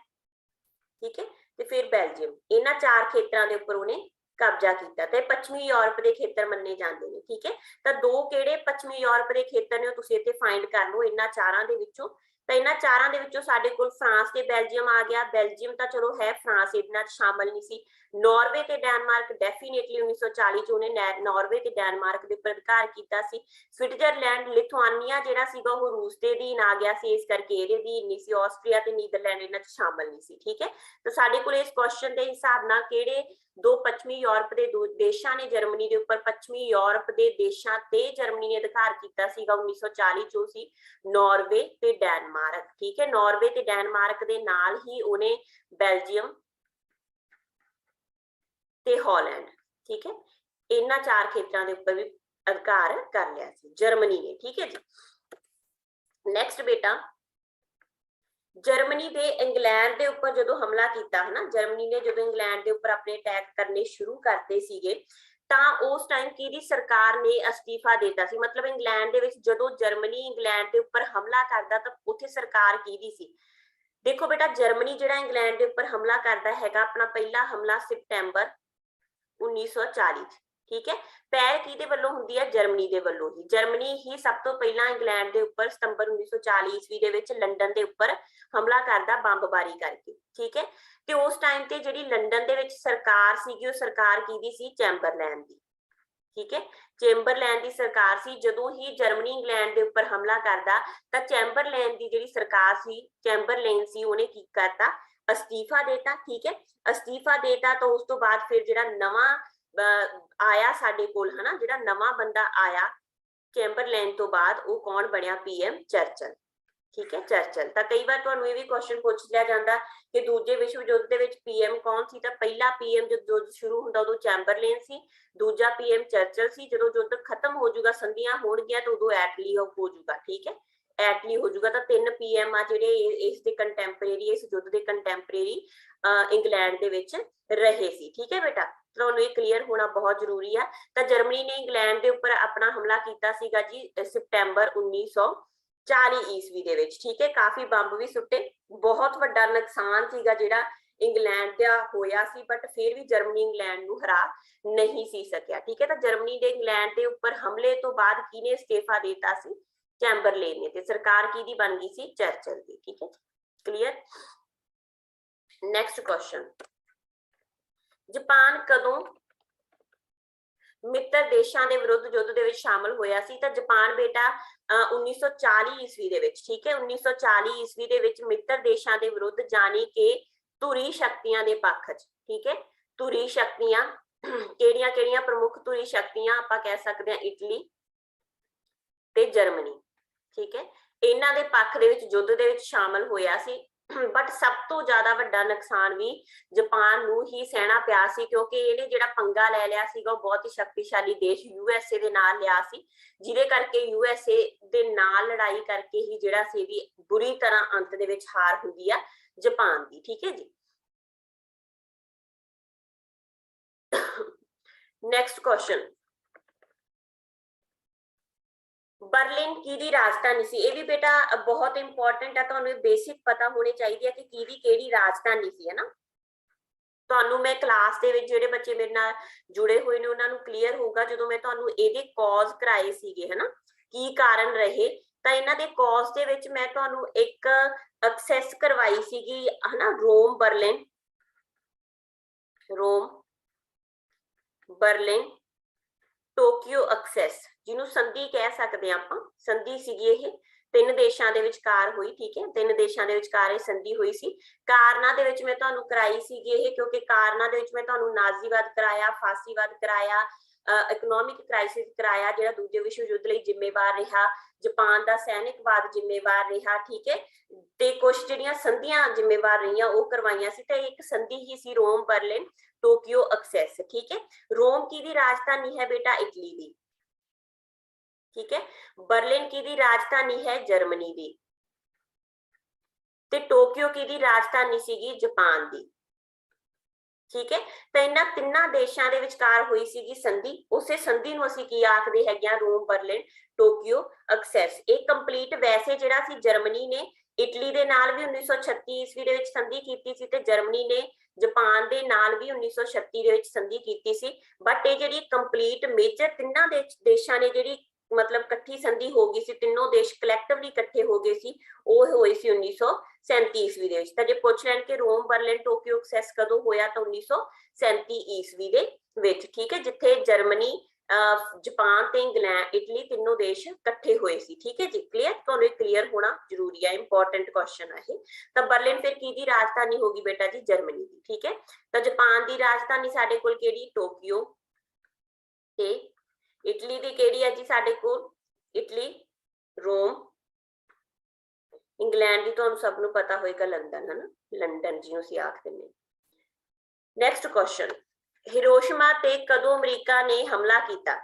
ठीक है, ਤੇ ਫਿਰ ਬੈਲਜੀਅਮ, ਇਹਨਾਂ 4 ਖੇਤਰਾਂ ਦੇ ਉੱਪਰ ਉਹਨੇ ਕਬਜ਼ਾ ਕੀਤਾ ਤੇ ਪੱਛਮੀ ਯੂਰਪ ਦੇ ਖੇਤਰ ਮੰਨੇ ਜਾਂਦੇ ਨੇ, ਠੀਕ ਹੈ। ਤਾਂ ਦੋ ਕਿਹੜੇ ਪੱਛਮੀ ਯੂਰਪ ਦੇ ਖੇਤਰ ਨੇ ਤੁਸੀਂ ਇੱਥੇ ਫਾਈਂਡ ਕਰ ਲਓ ਇਹਨਾਂ ਚਾਰਾਂ ਦੇ ਵਿੱਚੋਂ। ਤਾਂ ਇਹਨਾਂ ਚਾਰਾਂ ਦੇ ਵਿੱਚੋਂ ਸਾਡੇ ਕੋਲ ਫਰਾਂਸ ਤੇ ਬੈਲਜੀਅਮ ਆ ਗਿਆ। ਬੈਲਜੀਅਮ ਤਾਂ ਚਲੋ ਹੈ, ਫਰਾਂਸ ਇਹਨਾਂ 'ਚ ਸ਼ਾਮਲ ਨਹੀਂ ਸੀ। ਨਾਰਵੇ ਤੇ ਡੈਨਮਾਰਕ ਡੈਫੀਨੇਟਲੀ 1940 ਚ ਉਹਨੇ ਨਾਰਵੇ ਤੇ ਡੈਨਮਾਰਕ ਦੇ ਉੱਪਰ ਅਧਿਕਾਰ ਕੀਤਾ ਸੀ। ਸਵਿਟਜ਼ਰਲੈਂਡ ਲਿਥੁਆਨੀਆ ਜਿਹੜਾ ਸੀਗਾ ਉਹ ਰੂਸ ਦੇ ਅਧੀਨ ਆ ਗਿਆ ਸੀ, ਇਸ ਕਰਕੇ ਇਹਦੇ ਅਧੀਨ ਨਹੀਂ ਸੀ। ਆਸਟਰੀਆ ਤੇ ਨੀਦਰਲੈਂਡ ਇਹਨਾਂ 'ਚ ਸ਼ਾਮਲ ਨਹੀਂ ਸੀ, ਠੀਕ ਹੈ। ਤਾਂ ਸਾਡੇ ਕੋਲ ਇਸ ਕੁਐਸਚਨ ਦੇ ਹਿਸਾਬ ਨਾਲ ਕਿਹੜੇ ਦੋ ਪੱਛਮੀ ਯੂਰਪ ਦੇ ਦੇਸ਼ਾਂ ਨੇ ਜਰਮਨੀ ਦੇ ਉੱਪਰ, ਪੱਛਮੀ ਯੂਰਪ ਦੇ ਦੇਸ਼ਾਂ ਤੇ ਜਰਮਨੀ ਨੇ ਅਧਿਕਾਰ ਕੀਤਾ ਸੀਗਾ 1940 ਚ, ਸੀ ਨਾਰਵੇ ਤੇ ਡੈਨਮਾਰਕ, ਠੀਕ ਹੈ। ਨਾਰਵੇ ਤੇ ਡੈਨਮਾਰਕ ਦੇ ਨਾਲ ਹੀ ਉਹਨੇ ਬੈਲਜੀਅਮ ਤੇ ਹਾਲੈਂਡ, ਠੀਕ ਹੈ, ਇਹਨਾਂ 4 ਖੇਤਰਾਂ ਦੇ ਉੱਪਰ ਵੀ ਅਧਿਕਾਰ ਕਰ ਲਿਆ ਸੀ ਜਰਮਨੀ ਨੇ, ਠੀਕ ਹੈ ਜੀ। ਨੈਕਸਟ ਬੇਟਾ, ਜਰਮਨੀ ਦੇ ਇੰਗਲੈਂਡ ਦੇ ਉੱਪਰ ਜਦੋਂ ਹਮਲਾ ਕੀਤਾ ਹੈ ਨਾ, ਜਰਮਨੀ ਨੇ ਜਦੋਂ ਇੰਗਲੈਂਡ ਦੇ ਉੱਪਰ ਆਪਣੇ ਅਟੈਕ ਕਰਨੇ ਸ਼ੁਰੂ ਕਰਤੇ ਸੀਗੇ, ਤਾਂ ਉਸ ਟਾਈਮ ਕਿਹਦੀ ਸਰਕਾਰ ਨੇ ਅਸਤੀਫਾ ਦਿੱਤਾ ਸੀ? ਮਤਲਬ ਇੰਗਲੈਂਡ ਦੇ ਵਿੱਚ ਜਦੋਂ ਜਰਮਨੀ ਇੰਗਲੈਂਡ ਦੇ ਉੱਪਰ ਹਮਲਾ ਕਰਦਾ ਤਾਂ ਉੱਥੇ ਸਰਕਾਰ ਕਿਹਦੀ ਸੀ? ਦੇਖੋ ਬੇਟਾ, ਜਰਮਨੀ ਜਿਹੜਾ ਇੰਗਲੈਂਡ ਦੇ ਉੱਪਰ ਹਮਲਾ ਕਰਦਾ ਹੈਗਾ, ਆਪਣਾ ਪਹਿਲਾ ਹਮਲਾ ਸਤੰਬਰ 1940, ਠੀਕ ਹੈ। ਪਹਿਲ ਕਿਹਦੇ ਵੱਲੋਂ ਹੁੰਦੀ ਹੈ? ਜਰਮਨੀ ਦੇ ਵੱਲੋਂ ਹੀ। ਜਰਮਨੀ ਹੀ ਸਭ ਤੋਂ ਪਹਿਲਾਂ ਇੰਗਲੈਂਡ ਦੇ ਉੱਪਰ ਸਤੰਬਰ 1940 ਈਸਵੀ ਦੇ ਵਿੱਚ ਲੰਡਨ ਦੇ ਉੱਪਰ ਹਮਲਾ ਕਰਦਾ ਬੰਬਬਾਰੀ ਕਰਕੇ, ਠੀਕ ਹੈ। ਤੇ ਉਸ ਟਾਈਮ ਤੇ ਜਿਹੜੀ ਲੰਡਨ ਦੇ ਵਿੱਚ ਸਰਕਾਰ ਸੀਗੀ, ਉਹ ਸਰਕਾਰ ਕਿਹਦੀ ਸੀ? ਚੈਂਬਰਲੈਨ ਦੀ, ਠੀਕ ਹੈ। ਚੈਂਬਰਲੈਨ ਦੀ ਸਰਕਾਰ ਸੀ। ਜਦੋਂ ਹੀ ਜਰਮਨੀ ਇੰਗਲੈਂਡ ਦੇ ਉੱਪਰ ਹਮਲਾ ਕਰਦਾ ਤਾਂ ਚੈਂਬਰਲੈਨ ਦੀ ਜਿਹੜੀ ਸਰਕਾਰ ਸੀ, ਚੈਂਬਰਲੈਨ ਸੀ, ਉਹਨੇ ਕੀ ਕਰਤਾ? ਅਸਤੀਫਾ ਦੇਤਾ, ਠੀਕ ਹੈ। ਅਸਤੀਫਾ ਦੇਤਾ ਤਾਂ ਉਸ ਤੋਂ ਬਾਅਦ ਫਿਰ ਜਿਹੜਾ ਨਵਾਂ ਆਇਆ ਸਾਡੇ ਕੋਲ, ਹਨਾ, ਜਿਹੜਾ ਨਵਾਂ ਬੰਦਾ ਆਇਆ ਚੈਂਬਰਲੈਨ ਤੋਂ ਬਾਅਦ, ਉਹ ਕੌਣ ਬਣਿਆ? ਪੀਐਮ ਚਰਚਲ, ਠੀਕ ਹੈ, ਚਰਚਲ। ਤਾਂ ਕਈ ਵਾਰ ਤੁਹਾਨੂੰ ਇਹ ਵੀ ਕੁਐਸਚਨ ਪੁੱਛ ਲਿਆ ਜਾਂਦਾ ਕਿ ਦੂਜੇ ਵਿਸ਼ਵ ਯੁੱਧ ਦੇ ਵਿੱਚ ਪੀਐਮ ਕੌਣ ਸੀ? ਤਾਂ ਪਹਿਲਾ ਪੀਐਮ ਜਦੋਂ ਯੁੱਧ ਸ਼ੁਰੂ ਹੁੰਦਾ ਉਦੋਂ ਚੈਂਬਰਲੈਨ ਸੀ, ਦੂਜਾ ਪੀਐਮ ਚਰਚਲ ਸੀ। ਜਦੋਂ ਯੁੱਧ ਖਤਮ ਹੋ ਜਾਊਗਾ, ਸੰਧੀਆਂ ਹੋਣਗੀਆਂ, ਤਾਂ ਉਦੋਂ ਐਟਲੀ ਹੋ ਜਾਊਗਾ, ਠੀਕ ਹੈ, ਐਟਲੀ ਹੋ ਜਾਊਗਾ। ਤਾਂ 3 ਪੀਐਮ ਆ ਜਿਹੜੇ ਇਸ ਦੇ ਕੰਟੈਂਪਰੇਰੀ, ਇਸ ਯੁੱਧ ਦੇ ਕੰਟੈਂਪਰੇਰੀ ਇੰਗਲੈਂਡ ਦੇ ਵਿੱਚ ਰਹੇ ਸੀ, ਠੀਕ ਹੈ ਬੇਟਾ। ਤੁਹਾਨੂੰ ਇਹ ਕਲੀਅਰ ਹੋਣਾ ਬਹੁਤ ਜ਼ਰੂਰੀ ਆ। ਤਾਂ ਜਰਮਨੀ ਨੇ ਇੰਗਲੈਂਡ ਦੇ ਉੱਪਰ ਆਪਣਾ ਹਮਲਾ ਕੀਤਾ ਸੀਗਾ ਜੀ ਸਤੰਬਰ 1940 ਈਸਵੀ ਦੇ ਵਿੱਚ, ਠੀਕ ਹੈ। ਕਾਫੀ ਬੰਬ ਵੀ ਸੁੱਟੇ, ਬਹੁਤ ਵੱਡਾ ਨੁਕਸਾਨ ਸੀਗਾ ਜਿਹੜਾ ਇੰਗਲੈਂਡ ਦਾ ਹੋਇਆ ਸੀ, ਬਟ ਫਿਰ ਵੀ ਜਰਮਨੀ ਇੰਗਲੈਂਡ ਨੂੰ ਹਰਾ ਨਹੀਂ ਸੀ ਸਕਿਆ, ਠੀਕ ਹੈ। ਤਾਂ ਜਰਮਨੀ ਦੇ ਇੰਗਲੈਂਡ ਦੇ ਉੱਪਰ ਹਮਲੇ ਤੋਂ ਬਾਅਦ ਕਿਹਨੇ ਅਸਤੀਫਾ ਦਿੱਤਾ ਸੀ? ਚੈਂਬਰਲੇਨ ਨੇ, ਤੇ ਸਰਕਾਰ ਕਿਹਦੀ ਬਣ ਗਈ ਸੀ? ਚਰਚਲ ਦੀ, ਠੀਕ ਹੈ, ਕਲੀਅਰ। ਨੈਕਸਟ ਕੁਐਸਚਨ, ਜਾਪਾਨ ਕਦੋਂ ਮਿੱਤਰ ਦੇਸ਼ਾਂ ਦੇ ਵਿਰੁੱਧ ਯੁੱਧ ਦੇ ਵਿੱਚ ਸ਼ਾਮਲ ਹੋਇਆ ਸੀ? ਤਾਂ ਜਾਪਾਨ ਬੇਟਾ 1940 ਈਸਵੀ ਦੇ ਵਿੱਚ, ਠੀਕ ਹੈ, 1940 ਈਸਵੀ ਦੇ ਵਿੱਚ ਮਿੱਤਰ ਦੇਸ਼ਾਂ ਦੇ ਵਿਰੁੱਧ, ਜਾਣੀ ਕਿ ਧੁਰੀ ਸ਼ਕਤੀਆਂ ਦੇ ਪੱਖ 'ਚ, ਠੀਕ ਹੈ। ਧੁਰੀ ਸ਼ਕਤੀਆਂ ਕਿਹੜੀਆਂ ਕਿਹੜੀਆਂ? ਪ੍ਰਮੁੱਖ ਧੁਰੀ ਸ਼ਕਤੀਆਂ ਆਪਾਂ ਕਹਿ ਸਕਦੇ ਹਾਂ ਇਟਲੀ ਤੇ ਜਰਮਨੀ, ਠੀਕ ਹੈ, ਇਹਨਾਂ ਦੇ ਪੱਖ ਦੇ ਵਿੱਚ ਯੁੱਧ ਦੇ ਵਿੱਚ ਸ਼ਾਮਲ ਹੋਇਆ ਸੀ। ਬਟ ਸਭ ਤੋਂ ਜ਼ਿਆਦਾ ਵੱਡਾ ਨੁਕਸਾਨ ਵੀ ਜਾਪਾਨ ਨੂੰ ਹੀ ਸਹਿਣਾ ਪਿਆ ਸੀ, ਕਿਉਂਕਿ ਇਹਨੇ ਜਿਹੜਾ ਪੰਗਾ ਲੈ ਲਿਆ ਸੀਗਾ ਉਹ ਬਹੁਤ ਹੀ ਸ਼ਕਤੀਸ਼ਾਲੀ ਦੇਸ਼ ਯੂਐਸਏ ਦੇ ਨਾਲ ਲਿਆ ਸੀ, ਜਿਹਦੇ ਕਰਕੇ ਯੂਐਸਏ ਦੇ ਨਾਲ ਲੜਾਈ ਕਰਕੇ ਹੀ ਜਿਹੜਾ ਸੀ ਵੀ ਬੁਰੀ ਤਰ੍ਹਾਂ ਅੰਤ ਦੇ ਵਿੱਚ ਹਾਰ ਹੁੰਦੀ ਆ ਜਾਪਾਨ ਦੀ, ਠੀਕ ਹੈ ਜੀ। ਨੈਕਸਟ ਕੁਐਸਚਨ, ਬਰਲਿਨ ਕਿਹਦੀ ਰਾਜਧਾਨੀ ਸੀ? ਇਹ ਵੀ ਬੇਟਾ ਬਹੁਤ ਇੰਪੋਰਟੈਂਟ ਹੈ, ਤੁਹਾਨੂੰ ਬੇਸਿਕ ਪਤਾ ਹੋਣੀ ਚਾਹੀਦੀ ਹੈ ਕਿ ਕਿਹਦੀ ਕਿਹੜੀ ਰਾਜਧਾਨੀ ਸੀ, ਹੈ ਨਾ। ਤੁਹਾਨੂੰ ਮੈਂ ਕਲਾਸ ਦੇ ਵਿੱਚ ਜਿਹੜੇ ਬੱਚੇ ਮੇਰੇ ਨਾਲ ਜੁੜੇ ਹੋਏ ਨੇ ਉਹਨਾਂ ਨੂੰ ਕਲੀਅਰ ਹੋਊਗਾ, ਜਦੋਂ ਮੈਂ ਤੁਹਾਨੂੰ ਇਹਦੇ ਕੌਜ਼ ਕਰਾਏ ਸੀਗੇ, ਹਨਾ, ਕੀ ਕਾਰਨ ਰਹੇ, ਤਾਂ ਇਹਨਾਂ ਦੇ ਕੌਜ਼ ਦੇ ਵਿੱਚ ਮੈਂ ਤੁਹਾਨੂੰ ਇੱਕ ਐਕਸੈਸ ਕਰਵਾਈ ਸੀਗੀ, ਹਨਾ, ਰੋਮ ਬਰਲਿਨ, ਟੋਕੀਓ ਐਕਸੈਸ, ਜਿਹਨੂੰ ਸੰਧੀ ਕਹਿ ਸਕਦੇ ਆਪਾਂ, ਸੰਧੀ ਸੀਗੀ ਇਹ, 3 ਦੇਸ਼ਾਂ ਦੇ ਵਿਚਕਾਰ ਹੋਈ, ਠੀਕ ਹੈ, 3 ਦੇਸ਼ਾਂ ਦੇ ਵਿਚਕਾਰ ਇਹ ਸੰਧੀ ਹੋਈ ਸੀ। ਕਾਰਨਾਂ ਦੇ ਵਿੱਚ ਮੈਂ ਤੁਹਾਨੂੰ ਕਰਾਈ ਸੀਗੀ ਇਹ, ਕਿਉਂਕਿ ਕਾਰਨਾਂ ਦੇ ਵਿੱਚ ਮੈਂ ਤੁਹਾਨੂੰ ਨਾਜ਼ੀਵਾਦ ਕਰਾਇਆ, ਫਾਸੀਵਾਦ ਕਰਾਇਆ, ਇਕਨੋਮਿਕ ਕ੍ਰਾਈਸਿਸ ਕਰਾਇਆ ਜਿਹੜਾ ਦੂਜੇ ਵਿਸ਼ਵ ਯੁੱਧ ਲਈ ਜ਼ਿੰਮੇਵਾਰ ਰਿਹਾ, ਜਾਪਾਨ ਦਾ ਸੈਨਿਕਵਾਦ ਜ਼ਿੰਮੇਵਾਰ ਰਿਹਾ, ਠੀਕ ਹੈ, ਤੇ ਕੁਝ ਜਿਹੜੀਆਂ ਸੰਧੀਆਂ ਜ਼ਿੰਮੇਵਾਰ ਰਹੀਆਂ ਉਹ ਕਰਵਾਈਆਂ ਸੀ। ਤਾਂ ਇੱਕ ਸੰਧੀ ਹੀ ਸੀ ਰੋਮ ਬਰਲਿਨ ਟੋਕੀਓ ਐਕਸੈਸ, ਠੀਕ ਹੈ। ਰੋਮ ਕਿਹਦੀ ਰਾਜਧਾਨੀ ਹੈ ਬੇਟਾ? ਇਟਲੀ ਦੀ, ਠੀਕ ਹੈ। ਬਰਲਿਨ ਕਿਹਦੀ ਰਾਜਧਾਨੀ ਹੈ? ਜਰਮਨੀ ਦੀ। ਤੇ ਟੋਕੀਓ ਕਿਹਦੀ ਰਾਜਧਾਨੀ ਸੀਗੀ? ਜਾਪਾਨ ਦੀ। ठीक है। तो इन्हां तिन्नां देशां दे विचकार हुई सीगी संधि, उसे संधि नूं असीं की आखदे हैगे आ, रोम बर्लिन टोक्यो एक्सेस। ये कंप्लीट वैसे जिहड़ा सी जर्मनी ने इटली दे नाल भी 1936 ईस्वी दे विच संधि कीती सी, ते जर्मनी ने जापान दे नाल भी 1936 दे विच संधि कीती सी। बट ये जिहड़ी कंप्लीट मेजर तिन्नां देशां ने जिहड़ी मतलब इकट्ठी संधि हो गई सी, तीनों देश कलैक्टिवली इकट्ठे हो गए सी, ਉਹ ਹੋਈ ਸੀ 1937 ਈਸਵੀ ਦੇ ਵਿੱਚ। ਤਾਂ ਜੇ ਪੁੱਛ ਲੈਣ ਕਿ ਰੋਮ ਬਰਲਿਨ ਟੋਕੀਓ ਐਕਸੈਸ ਕਦੋਂ ਹੋਇਆ, ਤਾਂ 1937 ਈਸਵੀ ਦੇ ਵਿੱਚ, ਠੀਕ ਹੈ, ਜਿੱਥੇ ਜਰਮਨੀ ਜਾਪਾਨ ਤੇ ਇੰਗਲੈਂਡ ਇਟਲੀ ਤਿੰਨੋਂ ਦੇਸ਼ ਇਕੱਠੇ ਹੋਏ ਸੀ। ਠੀਕ ਹੈ ਜੀ, ਕਲੀਅਰ? ਤੁਹਾਨੂੰ ਇਹ ਕਲੀਅਰ ਹੋਣਾ ਜ਼ਰੂਰੀ ਹੈ, ਇੰਪੋਰਟੈਂਟ ਕੁਐਸਚਨ ਹੈ ਇਹ। ਤਾਂ ਬਰਲਿਨ ਫਿਰ ਕੀ ਦੀ ਰਾਜਧਾਨੀ ਹੋਗੀ ਬੇਟਾ ਜੀ? ਜਰਮਨੀ ਦੀ। ਠੀਕ ਹੈ, ਤਾਂ ਜਾਪਾਨ ਦੀ ਰਾਜਧਾਨੀ ਸਾਡੇ ਕੋਲ ਕਿਹੜੀ? ਟੋਕੀਓ। ਤੇ ਇਟਲੀ ਦੀ ਕਿਹੜੀ ਹੈ ਜੀ ਸਾਡੇ ਕੋਲ? ਇਟਲੀ, ਰੋਮ। ਇੰਗਲੈਂਡ ਦੀ ਤੁਹਾਨੂੰ ਸਭ ਨੂੰ ਪਤਾ ਹੋਏਗਾ ਲੰਡਨ, ਹੈ ਨਾ, ਲੰਡਨ ਜਿਹਨੂੰ ਅਸੀਂ ਆਖ ਦਿੰਦੇ। ਨੈਕਸਟ ਕੁਐਸਚਨ, ਹਿਰੋਸ਼ਿਮਾ ਤੇ ਕਦੋਂ ਅਮਰੀਕਾ ਨੇ ਹਮਲਾ ਕੀਤਾ?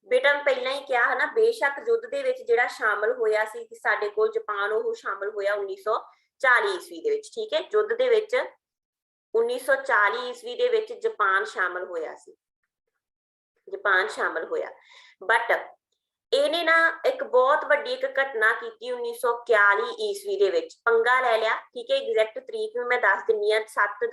ਬੇਟਾ ਪਹਿਲਾਂ ਹੀ ਕਿਹਾ ਹੈ ਨਾ, ਬੇਸ਼ੱਕ ਯੁੱਧ ਦੇ ਵਿੱਚ ਜਿਹੜਾ ਸ਼ਾਮਲ ਹੋਇਆ ਸੀ ਸਾਡੇ ਕੋਲ ਜਾਪਾਨ, ਉਹ ਸ਼ਾਮਲ ਹੋਇਆ 1940 ਈਸਵੀ ਦੇ ਵਿੱਚ। ਠੀਕ ਹੈ, ਯੁੱਧ ਦੇ ਵਿੱਚ 1940 ਈਸਵੀ ਦੇ ਵਿੱਚ ਜਾਪਾਨ ਸ਼ਾਮਲ ਹੋਇਆ ਸੀ, ਜਾਪਾਨ ਸ਼ਾਮਲ ਹੋਇਆ। ਬਟ ਇਹਨੇ ਨਾ ਇੱਕ ਬਹੁਤ ਵੱਡੀ ਇੱਕ ਘਟਨਾ ਕੀਤੀ 1941 ਈਸਵੀ ਦੇ ਵਿੱਚ, ਪੰਗਾ ਲੈ ਲਿਆ। ਠੀਕ ਹੈ, ਐਗਜ਼ੈਕਟ ਤਰੀਕ ਵੀ ਮੈਂ ਦੱਸ ਦਿੰਨੀ ਆ, 7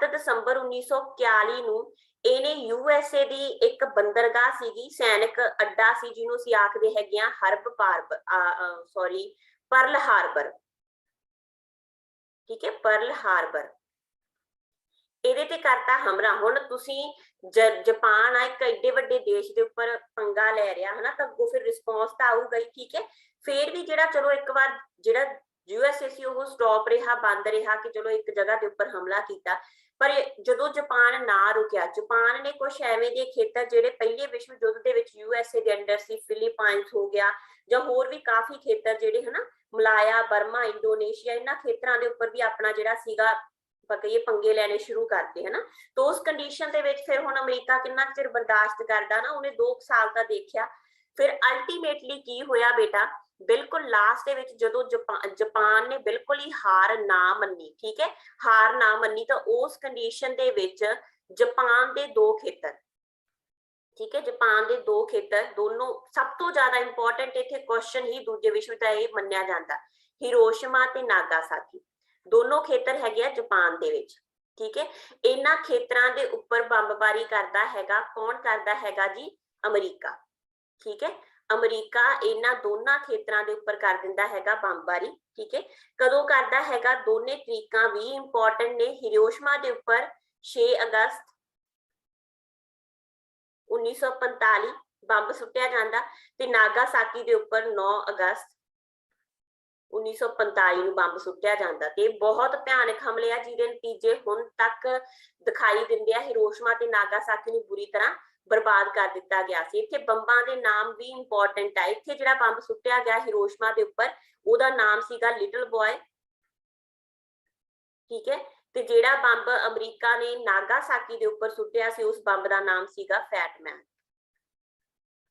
ਦਸੰਬਰ 1941 ਨੂੰ ਇਹਨੇ USA ਦੀ ਇੱਕ ਬੰਦਰਗਾਹ ਸੀਗੀ, ਸੈਨਿਕ ਅੱਡਾ ਸੀ, ਜਿਹਨੂੰ ਅਸੀਂ ਆਖਦੇ ਹੈਗੇ ਆ ਪਰਲ ਹਾਰਬਰ। ਠੀਕ ਹੈ, ਪਰਲ ਹਾਰਬਰ, ਇਹਦੇ ਤੇ ਕਰਤਾ ਹਮਲਾ। ਹੁਣ ਤੁਸੀਂ ਜਾਪਾਨ ਆ ਇੱਕ ਐਡੇ ਵੱਡੇ ਦੇਸ਼ ਦੇ ਉੱਪਰ ਪੰਗਾ ਲੈ ਰਿਹਾ ਹੈ ਨਾ, ਤਾਂ ਅੱਗੋਂ ਫਿਰ ਰਿਸਪੌਂਸ ਤਾਂ ਆਊਗਾ ਹੀ। ਠੀਕ ਹੈ, ਫਿਰ ਵੀ ਜਿਹੜਾ ਚਲੋ ਇੱਕ ਵਾਰ ਜਿਹੜਾ USA ਸੀ ਉਹ ਸਟਾਪ ਰਿਹਾ, ਬੰਦ ਰਿਹਾ ਕਿ ਚਲੋ ਇੱਕ ਜਗ੍ਹਾ ਦੇ ਉੱਪਰ ਹਮਲਾ ਕੀਤਾ। ਪਰ ਜਦੋਂ ਜਾਪਾਨ ਨਾ ਰੁਕਿਆ, ਜਾਪਾਨ ਨੇ ਕੁਝ ਐਵੇਂ ਦੇ ਖੇਤਰ ਜਿਹੜੇ ਪਹਿਲੇ ਵਿਸ਼ਵ ਯੁੱਧ ਦੇ ਵਿੱਚ USA ਦੇ ਅੰਡਰ ਸੀ, ਫਿਲੀਪਾਈਨਸ ਹੋ ਗਿਆ ਜਾਂ ਹੋਰ ਵੀ ਕਾਫੀ ਖੇਤਰ ਜਿਹੜੇ ਹਨਾ, ਮਲਾਇਆ, ਬਰਮਾ, ਇੰਡੋਨੇਸ਼ੀਆ, ਇਹਨਾਂ ਖੇਤਰਾਂ ਦੇ ਉੱਪਰ ਵੀ ਆਪਣਾ ਜਿਹੜਾ ਸੀਗਾ ਕਹੀਏ ਪੰਗੇ ਲੈਣੇ ਸ਼ੁਰੂ ਕਰਦੇ, ਹਨਾ। ਤਾਂ ਉਸ ਕੰਡੀਸ਼ਨ ਦੇ ਵਿੱਚ ਫਿਰ ਹੁਣ ਅਮਰੀਕਾ ਕਿੰਨਾ ਚਿਰ ਬਰਦਾਸ਼ਤ ਕਰਦਾ ਨਾ, ਉਹਨੇ 2 ਸਾਲ ਦਾ ਦੇਖਿਆ। ਫਿਰ ਅਲਟੀਮੇਟਲੀ ਕੀ ਹੋਇਆ ਬੇਟਾ, ਬਿਲਕੁਲ ਲਾਸਟ ਦੇ ਵਿੱਚ ਜਦੋਂ ਜਾਪਾਨ ਨੇ ਬਿਲਕੁਲ ਹੀ ਹਾਰ ਨਾ ਮੰਨੀ, ਠੀਕ ਹੈ, ਹਾਰ ਨਾ ਮੰਨੀ, ਤਾਂ ਉਸ ਕੰਡੀਸ਼ਨ ਦੇ ਵਿੱਚ ਜਾਪਾਨ ਦੇ 2 ਖੇਤਰ, ਠੀਕ ਹੈ, ਜਾਪਾਨ ਦੇ 2 ਖੇਤਰ, ਦੋਨੋਂ ਸਭ ਤੋਂ ਜ਼ਿਆਦਾ ਇੰਪੋਰਟੈਂਟ ਇੱਥੇ ਕੁਐਸਚਨ ਹੀ ਦੂਜੇ ਵਿਸ਼ਵ ਦਾ ਇਹ ਮੰਨਿਆ ਜਾਂਦਾ, ਹਿਰੋਸ਼ਿਮਾ ਤੇ ਨਾਗਾਸਾਕੀ, ਦੋਨੋਂ ਖੇਤਰ ਹੈਗੇ ਆ ਜਾਪਾਨ ਦੇ ਵਿੱਚ। ਠੀਕ ਹੈ, ਇਹਨਾਂ ਖੇਤਰਾਂ ਦੇ ਉੱਪਰ ਬੰਬਬਾਰੀ ਕਰਦਾ ਹੈਗਾ ਕੌਣ? ਕਰਦਾ ਹੈਗਾ ਜੀ ਅਮਰੀਕਾ। ਠੀਕ ਹੈ, ਅਮਰੀਕਾ ਇਹਨਾਂ ਦੋਨਾਂ ਖੇਤਰਾਂ ਦੇ ਉੱਪਰ ਕਰ ਦਿੰਦਾ ਹੈਗਾ ਬੰਬਬਾਰੀ। ਠੀਕ ਹੈ, ਕਦੋਂ ਕਰਦਾ ਹੈਗਾ? ਦੋਨੇ ਤਰੀਕਾਂ ਵੀ ਇੰਪੋਰਟੈਂਟ ਨੇ। ਹਿਰੋਸ਼ਿਮਾ ਦੇ ਉੱਪਰ 6 ਅਗਸਤ 1945 ਬੰਬ ਸੁੱਟਿਆ ਜਾਂਦਾ, ਤੇ ਨਾਗਾਸਾਕੀ ਦੇ ਉੱਪਰ 9 ਅਗਸਤ 1945 ਨੂੰ ਬੰਬ ਸੁੱਟਿਆ ਜਾਂਦਾ। ਤੇ ਬਹੁਤ ਭਿਆਨਕ ਹਮਲੇ ਆ ਜਿਹਦੇ ਨਤੀਜੇ ਹੁਣ ਤੱਕ ਦਿਖਾਈ ਦਿੰਦੇ ਆ। ਹਿਰੋਸ਼ਿਮਾ ਤੇ ਨਾਗਾਸਾਕੀ ਨੂੰ ਬੁਰੀ ਤਰ੍ਹਾਂ ਬਰਬਾਦ ਕਰ ਦਿੱਤਾ ਗਿਆ ਸੀ। ਇੱਥੇ ਬੰਬਾਂ ਦੇ ਨਾਮ ਵੀ ਇੰਪੋਰਟੈਂਟ ਆ। ਇੱਥੇ ਜਿਹੜਾ ਬੰਬ ਸੁੱਟਿਆ ਗਿਆ ਹਿਰੋਸ਼ਿਮਾ ਦੇ ਉੱਪਰ, ਉਹਦਾ ਨਾਮ ਸੀਗਾ ਲਿਟਲ ਬॉय। ਠੀਕ ਹੈ, ਤੇ ਜਿਹੜਾ ਬੰਬ ਅਮਰੀਕਾ ਨੇ ਨਾਗਾਸਾਕੀ ਦੇ ਉੱਪਰ ਸੁੱਟਿਆ ਸੀ, ਉਸ ਬੰਬ ਦਾ ਨਾਮ ਸੀਗਾ ਫੈਟਮੈਨ।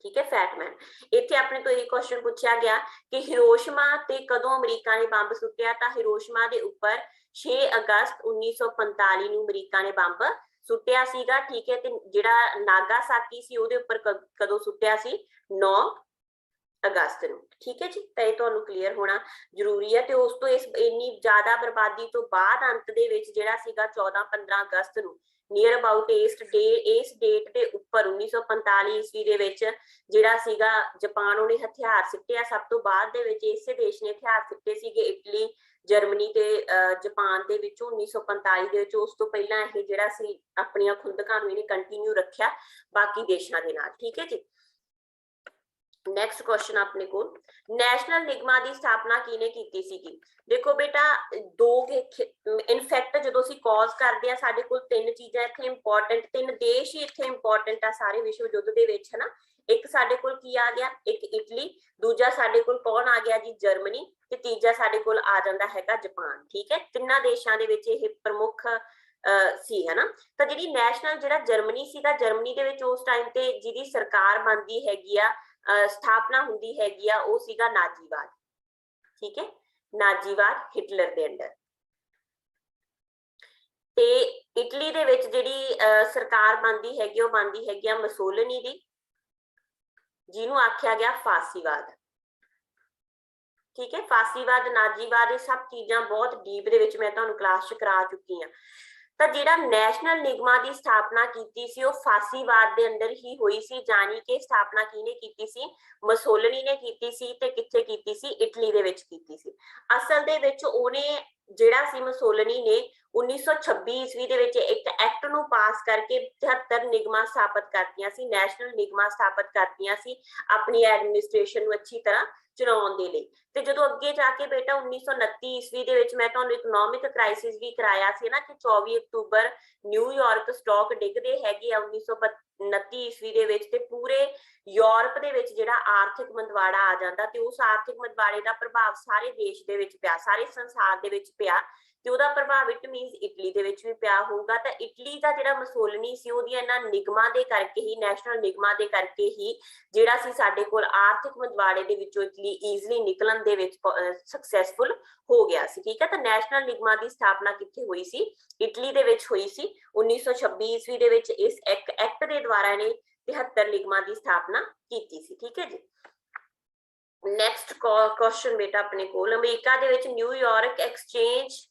ਠੀਕ ਹੈ, ਫੈਟਮੈਨ। ਇੱਥੇ ਆਪਣੇ ਤੋਂ ਇਹ ਕੁਐਸਚਨ ਪੁੱਛਿਆ ਗਿਆ ਕਿ ਹਿਰੋਸ਼ਿਮਾ ਤੇ ਕਦੋਂ ਅਮਰੀਕਾ ਨੇ ਬੰਬ ਸੁੱਟਿਆ, ਤਾਂ ਹਿਰੋਸ਼ਿਮਾ ਦੇ ਉੱਪਰ 6 ਅਗਸਤ 1945 ਨੂੰ ਅਮਰੀਕਾ ਨੇ ਬੰਬ ਸੁੱਟਿਆ ਸੀਗਾ। ਠੀਕ ਹੈ, ਤੇ ਜਿਹੜਾ ਨਾਗਾਸਾਕੀ ਸੀ ਉਹਦੇ ਉੱਪਰ ਕਦੋਂ ਸੁੱਟਿਆ ਸੀ? 9 ਅਗਸਤ ਨੂੰ। ਠੀਕ ਹੈ ਜੀ, ਤਾਂ ਇਹ ਤੁਹਾਨੂੰ ਕਲੀਅਰ ਹੋਣਾ ਜ਼ਰੂਰੀ ਹੈ। ਤੇ ਉਸ ਤੋਂ ਇੰਨੀ ਜ਼ਿਆਦਾ ਬਰਬਾਦੀ ਤੋਂ ਬਾਅਦ ਅੰਤ ਦੇ ਵਿੱਚ ਜਿਹੜਾ ਸੀਗਾ 14-15 ਅਗਸਤ ਨੂੰ ਨੀਅਰ ਅਬਾਊਟ ਇਸ ਡੇਟ ਦੇ ਉੱਪਰ 1945 ਈਸਵੀ ਦੇ ਵਿੱਚ ਜਿਹੜਾ ਸੀਗਾ ਜਾਪਾਨ, ਉਹਨੇ ਹਥਿਆਰ ਸਿੱਟਿਆ। ਸਭ ਤੋਂ ਬਾਅਦ ਦੇ ਵਿੱਚ ਇਸੇ ਦੇਸ਼ ਨੇ ਹਥਿਆਰ ਸਿੱਟੇ ਸੀਗੇ, ਇਟਲੀ, ਜਰਮਨੀ ਤੇ ਜਾਪਾਨ ਦੇ ਵਿੱਚੋਂ 1945 ਦੇ ਵਿੱਚ। ਉਸ ਤੋਂ ਪਹਿਲਾਂ ਇਹ ਜਿਹੜਾ ਸੀ ਆਪਣੀਆਂ ਖੁੰਦਕਾਂ ਨੂੰ ਇਹਨੇ ਕੰਟੀਨਿਊ ਰੱਖਿਆ ਬਾਕੀ ਦੇਸ਼ਾਂ ਦੇ ਨਾਲ। ਠੀਕ ਹੈ ਜੀ, ਨੈਕਸਟ ਕੁਐਸਚਨ ਆਪਣੇ ਕੋਲ, ਨੈਸ਼ਨਲ ਨਿਗਮਾਂ ਦੀ ਸਥਾਪਨਾ ਕਿਹਨੇ ਕੀਤੀ ਸੀਗੀ? ਦੇਖੋ ਬੇਟਾ, ਇਨਫੈਕਟ ਜਦੋਂ ਅਸੀਂ ਕਾਜ਼ ਕਰਦੇ ਆ, ਸਾਡੇ ਕੋਲ 3 ਚੀਜ਼ਾਂ ਇੱਥੇ ਇੰਪੋਰਟੈਂਟ, 3 ਦੇਸ਼ ਹੀ ਇੱਥੇ ਇੰਪੋਰਟੈਂਟ ਆ ਸਾਰੇ ਵਿਸ਼ਵ ਯੁੱਧ ਦੇ ਵਿੱਚ, ਹਨਾ। ਇੱਕ ਸਾਡੇ ਕੋਲ ਕੀ ਆ ਗਿਆ? ਇੱਕ ਇਟਲੀ, ਦੂਜਾ ਸਾਡੇ ਕੋਲ ਕੌਣ ਆ ਗਿਆ ਜੀ? ਜਰਮਨੀ, ਤੇ ਤੀਜਾ ਸਾਡੇ ਕੋਲ ਆ ਜਾਂਦਾ ਹੈਗਾ ਜਾਪਾਨ। ਠੀਕ ਹੈ, ਤਿੰਨਾਂ ਦੇਸ਼ਾਂ ਦੇ ਵਿੱਚ ਇਹ ਪ੍ਰਮੁੱਖ ਸੀ, ਹਨਾ। ਤਾਂ ਜਿਹੜੀ ਨੈਸ਼ਨਲ ਜਿਹੜਾ ਜਰਮਨੀ ਸੀਗਾ, ਜਰਮਨੀ ਦੇ ਵਿੱਚ ਉਸ ਟਾਈਮ ਤੇ ਜਿਹਦੀ ਸਰਕਾਰ ਬਣਦੀ ਹੈਗੀ ਆ, ਸਥਾਪਨਾ ਹੁੰਦੀ ਹੈਗੀ ਆ, ਉਹ ਸੀਗਾ ਨਾਜ਼ੀਵਾਦ। ਠੀਕ ਹੈ, ਨਾਜ਼ੀਵਾਦ ਹਿਟਲਰ ਦੇ ਅੰਡਰ। ਤੇ ਇਟਲੀ ਦੇ ਵਿੱਚ ਜਿਹੜੀ ਸਰਕਾਰ ਬਣਦੀ ਹੈਗੀ ਉਹ ਬਣਦੀ ਹੈਗੀ ਆ ਮਸੋਲਨੀ ਦੀ, ਜਿਹਨੂੰ ਆਖਿਆ ਗਿਆ ਫਾਸੀਵਾਦ। ਠੀਕ ਹੈ, ਫਾਸੀਵਾਦ, ਨਾਜ਼ੀਵਾਦ, ਇਹ ਸਭ ਚੀਜ਼ਾਂ ਬਹੁਤ ਡੀਪ ਦੇ ਵਿੱਚ ਮੈਂ ਤੁਹਾਨੂੰ ਕਲਾਸ 'ਚ ਕਰਾ ਚੁੱਕੀ ਹਾਂ। ਤਾਂ ਜਿਹੜਾ ਨੈਸ਼ਨਲ ਨਿਗਮਾਂ ਦੀ ਸਥਾਪਨਾ ਕੀਤੀ ਸੀ ਉਹ ਫਾਸੀਵਾਦ ਦੇ ਅੰਦਰ ਹੀ ਹੋਈ ਸੀ, ਜਾਣੀ ਕਿ ਸਥਾਪਨਾ ਕਿਹਨੇ ਕੀਤੀ ਸੀ? ਮਸੋਲਨੀ ਨੇ ਕੀਤੀ ਸੀ। ਤੇ ਕਿੱਥੇ ਕੀਤੀ ਸੀ? ਇਟਲੀ ਦੇ ਵਿੱਚ ਕੀਤੀ ਸੀ। ਅਸਲ ਦੇ ਵਿੱਚ ਉਹਨੇ ਜਿਹੜਾ ਸੀ ਮਸੋਲਨੀ ਨੇ 1926 ਈਸਵੀ ਦੇ ਵਿੱਚ ਇੱਕ ਐਕਟ ਨੂੰ ਪਾਸ ਕਰਕੇ 73 ਨਿਗਮਾਂ ਸਥਾਪਿਤ ਕਰਤੀਆਂ ਸੀ, ਨੈਸ਼ਨਲ ਨਿਗਮਾਂ ਸਥਾਪਿਤ ਕਰਤੀਆਂ ਸੀ ਆਪਣੀ ਐਡਮਿਨਿਸਟ੍ਰੇਸ਼ਨ ਨੂੰ ਅੱਛੀ ਤਰ੍ਹਾਂ ਚਲਾਉਣ ਦੇ ਲਈ। ਤੇ ਜਦੋਂ ਅੱਗੇ ਜਾ ਕੇ ਬੇਟਾ 1929 ਈਸਵੀ ਦੇ ਵਿੱਚ ਮੈਂ ਤੁਹਾਨੂੰ ਇਕਨੋਮਿਕ ਕ੍ਰਾਈਸਿਸ ਵੀ ਕਰਾਇਆ ਸੀ ਨਾ ਕਿ 24 ਅਕਤੂਬਰ ਨਿਊਯਾਰਕ ਸਟਾਕ ਡਿੱਗਦੇ ਹੈਗੇ ਆ 1929 ਈਸਵੀ ਦੇ ਵਿੱਚ, ਤੇ ਪੂਰੇ ਯੂਰਪ ਦੇ ਵਿੱਚ ਜਿਹੜਾ ਆਰਥਿਕ ਮੰਦਵਾੜਾ ਆ ਜਾਂਦਾ ਤੇ ਉਸ ਆਰਥਿਕ ਮੰਦਵਾੜੇ ਦਾ ਪ੍ਰਭਾਵ ਸਾਰੇ ਦੇਸ਼ ਦੇ ਵਿੱਚ ਪਿਆ, ਸਾਰੇ ਸੰਸਾਰ ਦੇ ਵਿੱਚ ਪਿਆ, ਤੇ ਉਹਦਾ ਪ੍ਰਭਾਵ ਇਟ ਮੀਨਸ ਇਟਲੀ ਦੇ ਵਿੱਚ ਵੀ ਪਿਆ ਹੋਊਗਾ। ਤਾਂ ਇਟਲੀ ਦਾ ਜਿਹੜਾ ਮਸੋਲਨੀ ਸੀ ਉਹਦੀਆਂ ਇਹਨਾਂ ਨਿਗਮਾਂ ਦੇ ਕਰਕੇ ਹੀ, ਨੈਸ਼ਨਲ ਨਿਗਮਾਂ ਦੇ ਕਰਕੇ ਹੀ ਜਿਹੜਾ ਸੀ ਸਾਡੇ ਕੋਲ ਆਰਥਿਕ ਮੰਦਵਾੜੇ ਦੇ ਵਿੱਚੋਂ ਇਟਲੀ ਈਜ਼ੀਲੀ ਨਿਕਲਣ ਦੇ ਵਿੱਚ ਸਕਸੈਸਫੁਲ ਹੋ ਗਿਆ ਸੀ। ਠੀਕ ਹੈ, ਤਾਂ ਨੈਸ਼ਨਲ ਨਿਗਮਾਂ ਦੀ ਸਥਾਪਨਾ ਕਿੱਥੇ ਹੋਈ ਸੀ? ਇਟਲੀ ਦੇ ਵਿੱਚ ਹੋਈ ਸੀ 1926 ਈਸਵੀ ਦੇ ਵਿੱਚ। ਇਸ ਐਕਟ ਦੇ ਦੁਆਰਾ ਨੇ 73 ਨਿਗਮਾਂ ਦੀ ਸਥਾਪਨਾ ਕੀਤੀ ਸੀ। ਠੀਕ ਹੈ ਜੀ। ਨੈਕਸਟ ਕੁਐਸਚਨ ਬੇਟਾ ਆਪਣੇ ਕੋਲ, ਅਮਰੀਕਾ ਦੇ ਵਿੱਚ ਨਿਊਯਾਰਕ ਐਕਸਚੇਂਜ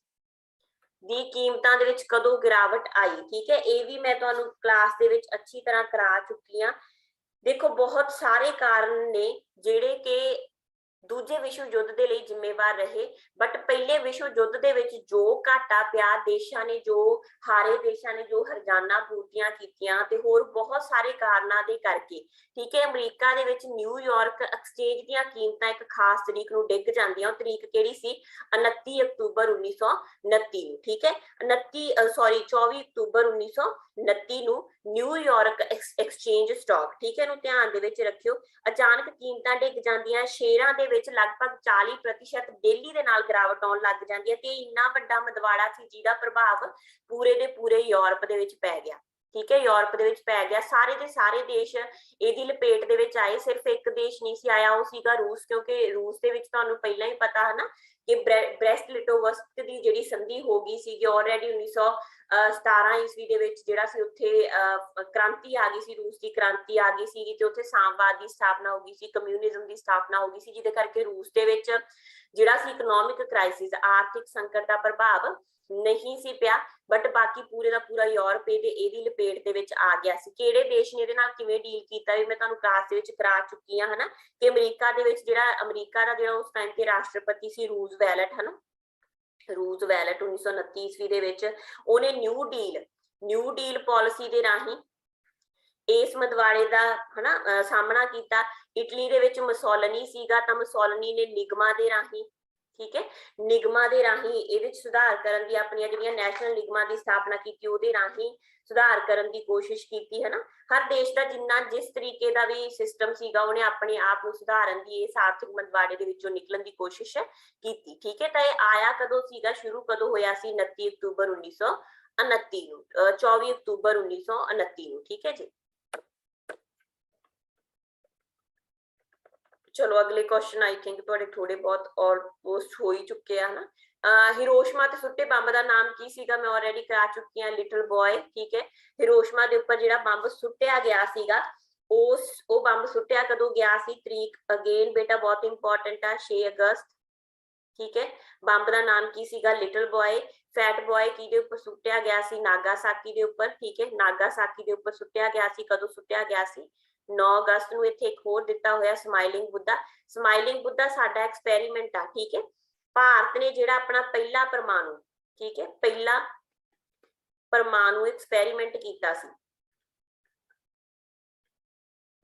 ਦੀ ਕੀਮਤਾਂ ਦੇ ਵਿੱਚ ਕਦੋਂ ਗਿਰਾਵਟ ਆਈ? ਠੀਕ ਹੈ, ਇਹ ਵੀ ਮੈਂ ਤੁਹਾਨੂੰ ਕਲਾਸ ਦੇ ਵਿੱਚ ਅੱਛੀ ਤਰ੍ਹਾਂ ਕਰਾ ਚੁੱਕੀ ਹਾਂ। ਦੇਖੋ ਬਹੁਤ ਸਾਰੇ ਕਾਰਨ ਨੇ ਜਿਹੜੇ ਕਿ ਦੂਜੇ ਵਿਸ਼ਵ ਯੁੱਧ ਦੇ ਲਈ ਜ਼ਿੰਮੇਵਾਰ ਰਹੇ, ਬਟ ਪਹਿਲੇ ਵਿਸ਼ਵ ਯੁੱਧ ਦੇ ਵਿੱਚ ਜੋ ਘਾਟਾ ਪਿਆ, ਦੇਸ਼ਾਂ ਨੇ ਜੋ ਹਾਰੇ, ਦੇਸ਼ਾਂ ਨੇ ਜੋ ਹਰਜਾਨਾ ਪੂਰਤੀਆਂ ਕੀਤੀਆਂ, ਤੇ ਹੋਰ ਬਹੁਤ ਸਾਰੇ ਕਾਰਨਾਂ ਦੇ ਕਰਕੇ, ਠੀਕ ਹੈ, ਅਮਰੀਕਾ ਦੇ ਵਿੱਚ ਨਿਊਯਾਰਕ ਐਕਸਚੇਂਜ ਦੀਆਂ ਕੀਮਤਾਂ ਇੱਕ ਖਾਸ ਤਰੀਕ ਨੂੰ ਡਿੱਗ ਜਾਂਦੀਆਂ। ਉਹ ਤਰੀਕ ਕਿਹੜੀ ਸੀ? 29 ਅਕਤੂਬਰ 1929 ਨੂੰ। ਠੀਕ ਹੈ, 24 ਅਕਤੂਬਰ 1929 ਨੂੰ ਨਿਊਯਾਰਕ ਐਕਸਚੇਂਜ ਸਟਾਕ, ਠੀਕ ਹੈ, ਨੂੰ ਧਿਆਨ ਦੇ ਵਿੱਚ ਰੱਖਿਓ। ਅਚਾਨਕ ਕੀਮਤਾਂ ਡਿੱਗ ਜਾਂਦੀਆਂ, ਸ਼ੇਅਰਾਂ ਦੇ ਵਿੱਚ ਲਗਭਗ 40% ਡੇਲੀ ਦੇ ਨਾਲ ਗਿਰਾਵਟ ਆਉਣ ਲੱਗ ਜਾਂਦੀ ਹੈ, ਤੇ ਇੰਨਾ ਵੱਡਾ ਮੰਦਵਾੜਾ ਸੀ ਜਿਹਦਾ ਪ੍ਰਭਾਵ ਪੂਰੇ ਦੇ ਪੂਰੇ ਯੂਰਪ ਦੇ ਵਿੱਚ ਪੈ ਗਿਆ। ਠੀਕ ਹੈ, ਯੂਰਪ ਦੇ ਵਿੱਚ ਪੈ ਗਿਆ, ਸਾਰੇ ਦੇ ਸਾਰੇ ਦੇਸ਼ ਇਹਦੀ ਲਪੇਟ ਦੇ ਵਿੱਚ ਆਏ। ਸਿਰਫ ਇੱਕ ਦੇਸ਼ ਨਹੀਂ ਸੀ ਆਇਆ, ਉਹ ਸੀਗਾ ਰੂਸ, ਕਿਉਂਕਿ ਰੂਸ ਦੇ ਵਿੱਚ ਤੁਹਾਨੂੰ ਪਹਿਲਾਂ ਹੀ ਪਤਾ ਹੈ ਨਾ ਕਿ ਬ੍ਰੈਸਟ ਲਿਟੋਵਸਕ ਦੀ ਜਿਹੜੀ ਸੰਧੀ ਹੋ ਗਈ ਸੀਗੀ ਆਲਰੇਡੀ 1917 ਈਸਵੀ ਦੇ ਵਿੱਚ, ਜਿਹੜਾ ਸੀ ਉੱਥੇ ਕ੍ਰਾਂਤੀ ਆ ਗਈ ਸੀ, ਰੂਸ ਦੀ ਕ੍ਰਾਂਤੀ ਆ ਗਈ ਸੀਗੀ, ਤੇ ਉੱਥੇ ਸਾਮਵਾਦ ਦੀ ਸਥਾਪਨਾ ਹੋ ਗਈ ਸੀ, ਕਮਿਊਨਿਜ਼ਮ ਦੀ ਸਥਾਪਨਾ ਹੋ ਗਈ ਸੀ, ਜਿਹਦੇ ਕਰਕੇ ਰੂਸ ਦੇ ਵਿੱਚ ਜਿਹੜਾ ਸੀ ਇਕਨੋਮਿਕ ਕ੍ਰਾਈਸਿਸ, ਆਰਥਿਕ ਸੰਕਟ ਦਾ ਪ੍ਰਭਾਵ ਨਹੀਂ ਸੀ ਪਿਆ, ਬਟ ਬਾਕੀ ਪੂਰੇ ਦਾ ਪੂਰਾ ਯੂਰਪ ਇਹਦੀ ਲਪੇਟ ਦੇ ਵਿੱਚ ਆ ਗਿਆ ਸੀ। ਕਿਹੜੇ ਦੇਸ਼ ਨੇ ਇਹਦੇ ਨਾਲ ਕਿਵੇਂ ਡੀਲ ਕੀਤਾ ਵੀ ਮੈਂ ਤੁਹਾਨੂੰ ਕਲਾਸ ਦੇ ਵਿੱਚ ਕਰਾ ਚੁੱਕੀ ਹਾਂ, ਹਨਾ, ਕਿ ਅਮਰੀਕਾ ਦੇ ਵਿੱਚ ਜਿਹੜਾ ਅਮਰੀਕਾ ਦਾ ਜਿਹੜਾ ਉਸ ਟਾਈਮ ਤੇ ਰਾਸ਼ਟਰਪਤੀ ਸੀ ਰੂਜ਼ਵੈਲਟ, ਹਨਾ, ਰੂਜ਼ਵੈਲਟ 1929 ਈਸਵੀ ਦੇ ਵਿੱਚ ਉਹਨੇ ਨਿਊ ਡੀਲ ਪਾਲਿਸੀ ਦੇ ਰਾਹੀਂ ਇਸ ਮੰਦਵਾੜੇ ਦਾ ਹਨਾ ਸਾਹਮਣਾ ਕੀਤਾ। ਇਟਲੀ ਦੇ ਵਿੱਚ ਮਸੋਲਨੀ ਸੀਗਾ, ਤਾਂ ਮਸੋਲਨੀ ਨੇ ਨਿਗਮਾਂ ਦੇ ਰਾਹੀਂ, ਠੀਕ ਹੈ, ਨਿਗਮਾਂ ਦੇ ਰਾਹੀਂ ਇਹਦੇ ਵਿੱਚ ਸੁਧਾਰ ਕਰਨ ਦੀ, ਆਪਣੀਆਂ ਜਿਹੜੀਆਂ ਨੈਸ਼ਨਲ ਨਿਗਮਾਂ ਦੀ ਸਥਾਪਨਾ ਕੀਤੀ ਉਹਦੇ ਰਾਹੀਂ ਸੁਧਾਰ ਕਰਨ ਦੀ ਕੋਸ਼ਿਸ਼ ਕੀਤੀ, ਹਨਾ। ਹਰ ਦੇਸ਼ ਦਾ ਜਿੰਨਾ ਜਿਸ ਤਰੀਕੇ ਦਾ ਵੀ ਸਿਸਟਮ ਸੀਗਾ ਉਹਨੇ ਆਪਣੇ ਆਪ ਨੂੰ ਸੁਧਾਰਨ ਦੀ, ਇਸ ਆਰਥਿਕ ਮੰਦਵਾੜੇ ਦੇ ਵਿੱਚੋਂ ਨਿਕਲਣ ਦੀ ਕੋਸ਼ਿਸ਼ ਕੀਤੀ। ਠੀਕ ਹੈ, ਤਾਂ ਇਹ ਆਇਆ ਕਦੋਂ ਸੀਗਾ, ਸ਼ੁਰੂ ਕਦੋਂ ਹੋਇਆ ਸੀ? 29 ਅਕਤੂਬਰ 1929 ਨੂੰ, 24 ਅਕਤੂਬਰ 1929 ਨੂੰ। ਠੀਕ ਹੈ ਜੀ। ਚਲੋ ਅਗਲੇ ਕੁਐਸਚਨ ਆਈ ਥਿੰਕ ਤੁਹਾਡੇ ਥੋੜੇ ਬਹੁਤ ਆਲਮੋਸਟ ਹੋ ਹੀ ਚੁੱਕੇ ਆ, ਹਨਾ। ਹਿਰੋਸ਼ੀਮਾ ਤੇ ਸੁੱਟੇ ਬੰਬ ਦਾ ਨਾਮ ਕੀ ਸੀਗਾ? ਮੈਂ ਆਲਰੇਡੀ ਕਰਾ ਚੁੱਕੀ ਹਾਂ, ਲਿਟਲ ਬॉय। ਠੀਕ ਹੈ, ਹਿਰੋਸ਼ੀਮਾ ਦੇ ਉੱਪਰ ਜਿਹੜਾ ਬੰਬ ਸੁੱਟਿਆ ਗਿਆ ਸੀਗਾ, ਉਹ ਬੰਬ ਸੁੱਟਿਆ ਕਦੋਂ ਗਿਆ ਸੀ? ਤਰੀਕ ਅਗੇਨ ਬੇਟਾ ਬਹੁਤ ਇੰਪੋਰਟੈਂਟ ਆ, 6 ਅਗਸਤ। ਠੀਕ ਹੈ, ਬੰਬ ਦਾ ਨਾਮ ਕੀ ਸੀਗਾ? Little boy. ਫੈਟ ਬॉय ਕਿਹਦੇ ਉੱਪਰ ਸੁੱਟਿਆ ਗਿਆ ਸੀ? ਨਾਗਾਸਾਕੀ ਦੇ ਉੱਪਰ। ਠੀਕ ਹੈ, ਨਾਗਾਸਾਕੀ ਦੇ ਉੱਪਰ ਸੁੱਟਿਆ ਗਿਆ ਸੀ। ਕਦੋਂ ਸੁੱਟਿਆ ਗਿਆ ਸੀ? 9 ਅਗਸਤ ਨੂੰ। ਇੱਥੇ ਇੱਕ ਹੋਰ ਦਿੱਤਾ ਹੋਇਆ ਸਮਾਈਲਿੰਗ ਬੁੱਧਾ। ਸਮਾਈਲਿੰਗ ਬੁੱਧਾ ਸਾਡਾ ਐਕਸਪੈਰੀਮੈਂਟ ਆ। ਠੀਕ ਹੈ, ਭਾਰਤ ਨੇ ਜਿਹੜਾ ਆਪਣਾ ਪਹਿਲਾ ਪਰਮਾਣੂ, ਠੀਕ ਹੈ, ਪਹਿਲਾ ਪਰਮਾਣੂ ਐਕਸਪੈਰੀਮੈਂਟ ਕੀਤਾ ਸੀ,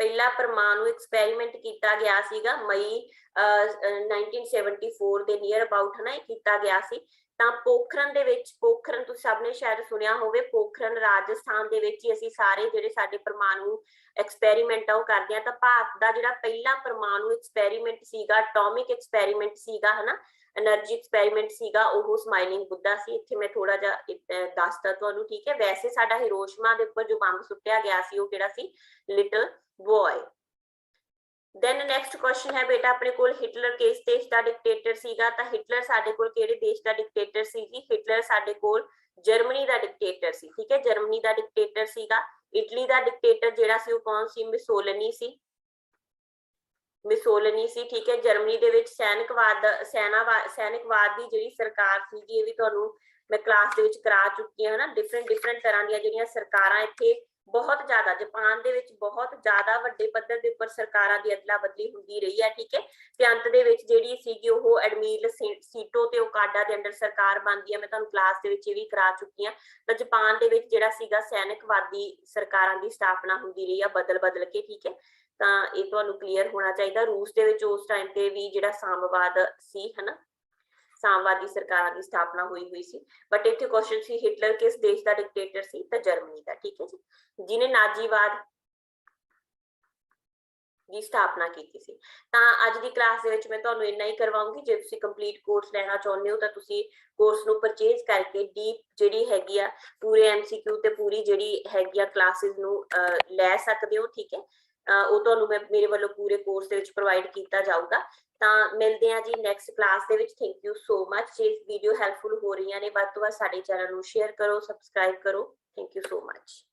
ਪਹਿਲਾ ਪਰਮਾਣੂ ਐਕਸਪੈਰੀਮੈਂਟ ਕੀਤਾ ਗਿਆ ਸੀਗਾ ਮਈ 1974 ਦੇ ਨੀਅਰ ਅਬਾਊਟ, ਹਨਾ, ਇਹ ਕੀਤਾ ਗਿਆ ਸੀ। ਤਾਂ ਪੋਖਰਨ ਦੇ ਵਿੱਚ, ਪੋਖਰਨ ਤੁਸੀਂ ਸਭ ਨੇ ਸ਼ਾਇਦ ਸੁਣਿਆ ਹੋਵੇ, ਪੋਖਰਨ ਰਾਜਸਥਾਨ ਦੇ ਵਿੱਚ ਹੀ ਅਸੀਂ ਸਾਰੇ ਜਿਹੜੇ ਸਾਡੇ ਪਰਮਾਣੂ ਐਕਸਪੈਰੀਮੈਂਟ ਆ ਉਹ ਕਰਦੇ ਆ। ਤਾਂ ਭਾਰਤ ਦਾ ਜਿਹੜਾ ਪਹਿਲਾ ਪਰਮਾਣੂ ਐਕਸਪੈਰੀਮੈਂਟ ਸੀਗਾ, ਐਟੋਮਿਕ ਐਕਸਪੈਰੀਮੈਂਟ ਸੀਗਾ, ਹਨਾ, એનર્ਜੀ ਐਕਸਪੈਰੀਮੈਂਟ ਸੀਗਾ, ਉਹ ਸਮਾਈਲਿੰਗ ਬੁੱਧਾ ਸੀ। ਇੱਥੇ ਮੈਂ ਥੋੜਾ ਜਿਹਾ ਦੱਸਦਾ ਤੁਹਾਨੂੰ। ਠੀਕ ਹੈ, ਵੈਸੇ ਸਾਡਾ ਹਿਰੋਸ਼ੀਮਾ ਦੇ ਉੱਪਰ ਜੋ ਬੰਬ ਸੁੱਟਿਆ ਗਿਆ ਸੀ ਉਹ ਕਿਹੜਾ ਸੀ? Little boy. Then next question ਹੈ ਬੇਟਾ ਆਪਣੇ ਕੋਲ, ਹਿਟਲਰ ਕਿਸ ਦੇਸ਼ ਦਾ ਡਿਕਟੇਟਰ ਸੀਗਾ? ਤਾਂ ਹਿਟਲਰ ਸਾਡੇ ਕੋਲ ਕਿਹੜੇ ਦੇਸ਼ ਦਾ ਡਿਕਟੇਟਰ ਸੀ ਜੀ? ਹਿਟਲਰ ਸਾਡੇ ਕੋਲ ਜਰਮਨੀ ਦਾ ਡਿਕਟੇਟਰ ਸੀ, ਠੀਕ ਹੈ, ਜਰਮਨੀ ਦਾ ਡਿਕਟੇਟਰ ਸੀਗਾ। ਇਟਲੀ ਦਾ ਡਿਕਟੇਟਰ ਜਿਹੜਾ ਸੀ ਉਹ ਕੌਣ ਸੀ? ਮਿਸੋਲਨੀ ਸੀ, ਮਿਸੋਲਨੀ ਸੀ, ਠੀਕ ਹੈ। ਜਰਮਨੀ ਦੇ ਵਿੱਚ ਸੈਨਿਕਵਾਦ ਦੀ ਜਿਹੜੀ ਸਰਕਾਰ ਸੀਗੀ, ਇਹ ਵੀ ਤੁਹਾਨੂੰ ਮੈਂ ਕਲਾਸ ਦੇ ਵਿੱਚ ਕਰਾ ਚੁੱਕੀ ਹਾਂ, ਹਨਾ। ਡਿਫਰੈਂਟ ਤਰ੍ਹਾਂ ਦੀਆਂ ਜਿਹੜੀਆਂ ਸਰਕਾਰਾਂ ਇੱਥੇ ਬਹੁਤ ਜ਼ਿਆਦਾ, ਜਾਪਾਨ ਦੇ ਵਿੱਚ ਬਹੁਤ ਜ਼ਿਆਦਾ ਵੱਡੇ ਪੱਧਰ ਦੇ ਉੱਪਰ ਸਰਕਾਰਾਂ ਦੀ ਅਦਲਾ ਬਦਲੀ ਹੁੰਦੀ ਰਹੀ ਹੈ, ਠੀਕ ਹੈ। ਤੇ ਅੰਤ ਦੇ ਵਿੱਚ ਜਿਹੜੀ ਸੀਗੀ ਉਹ ਐਡਮੀਰਲ ਸੀਟੋ ਤੇ ਓਕਾਡਾ ਦੇ ਅੰਡਰ ਸਰਕਾਰ ਬਣਦੀ ਹੈ। ਮੈਂ ਤੁਹਾਨੂੰ ਕਲਾਸ ਦੇ ਵਿੱਚ ਇਹ ਵੀ ਕਰਾ ਚੁੱਕੀ ਹਾਂ। ਤਾਂ ਜਾਪਾਨ ਦੇ ਵਿੱਚ ਜਿਹੜਾ ਸੀਗਾ ਸੈਨਿਕਵਾਦੀ ਸਰਕਾਰਾਂ ਦੀ ਸਥਾਪਨਾ ਹੁੰਦੀ ਰਹੀ ਆ ਬਦਲ ਬਦਲ ਕੇ, ਠੀਕ ਹੈ। ਤਾਂ ਇਹ ਤੁਹਾਨੂੰ ਕਲੀਅਰ ਹੋਣਾ ਚਾਹੀਦਾ। ਰੂਸ ਦੇ ਵਿੱਚ ਉਸ ਟਾਈਮ ਤੇ ਵੀ ਜਿਹੜਾ ਸਾਮਵਾਦ ਸੀ, ਹਨਾ, ਸਾਮਵਾਦੀ ਸਰਕਾਰਾਂ ਦੀ ਸਥਾਪਨਾ ਹੋਈ ਸੀ। ਬਟ ਇੱਥੇ ਕੁਐਸਚਨ ਸੀ ਹਿਟਲਰ ਕਿਸ ਦੇਸ਼ ਦਾ ਡਿਕਟੇਟਰ ਸੀ? ਤਾਂ ਜਰਮਨੀ ਦਾ, ਠੀਕ ਹੈ ਜੀ, ਜਿਹਨੇ ਨਾਜ਼ੀਵਾਦ ਦੀ ਸਥਾਪਨਾ ਕੀਤੀ ਸੀ। ਤਾਂ ਅੱਜ ਦੀ ਕਲਾਸ ਦੇ ਵਿੱਚ ਮੈਂ ਤੁਹਾਨੂੰ ਇੰਨਾ ਹੀ ਕਰਵਾਉਂਗੀ। ਜੇ ਤੁਸੀਂ ਕੰਪਲੀਟ ਕੋਰਸ ਲੈਣਾ ਚਾਹੁੰਦੇ ਹੋ ਤਾਂ ਤੁਸੀਂ ਕੋਰਸ ਨੂੰ ਪਰਚੇਜ਼ ਕਰਕੇ ਡੀਪ ਜਿਹੜੀ ਹੈਗੀ ਆ ਪੂਰੇ ਐਮਸੀਕਿਊ ਤੇ ਪੂਰੀ ਜਿਹੜੀ ਹੈਗੀ ਆ ਕਲਾਸਿਸ ਨੂੰ ਲੈ ਸਕਦੇ ਹੋ, ਠੀਕ ਹੈ। ਉਹ ਤੁਹਾਨੂੰ ਮੈਂ ਮੇਰੇ ਵੱਲੋਂ ਪੂਰੇ ਕੋਰਸ ਦੇ ਵਿੱਚ ਪ੍ਰੋਵਾਈਡ ਕੀਤਾ ਜਾਊਗਾ। ਤਾਂ ਮਿਲਦੇ ਹਾਂ ਜੀ ਨੈਕਸਟ ਕਲਾਸ ਦੇ ਵਿੱਚ। Thank you so much. ਜੇ ਵੀਡੀਓ ਹੈਲਪਫੁਲ ਹੋ ਰਹੀਆਂ ਨੇ, ਵੱਧ ਤੋਂ ਵੱਧ ਸਾਡੇ ਚੈਨਲ ਨੂੰ ਸ਼ੇਅਰ ਕਰੋ, ਸਬਸਕ੍ਰਾਈਬ ਕਰੋ। Thank you so much.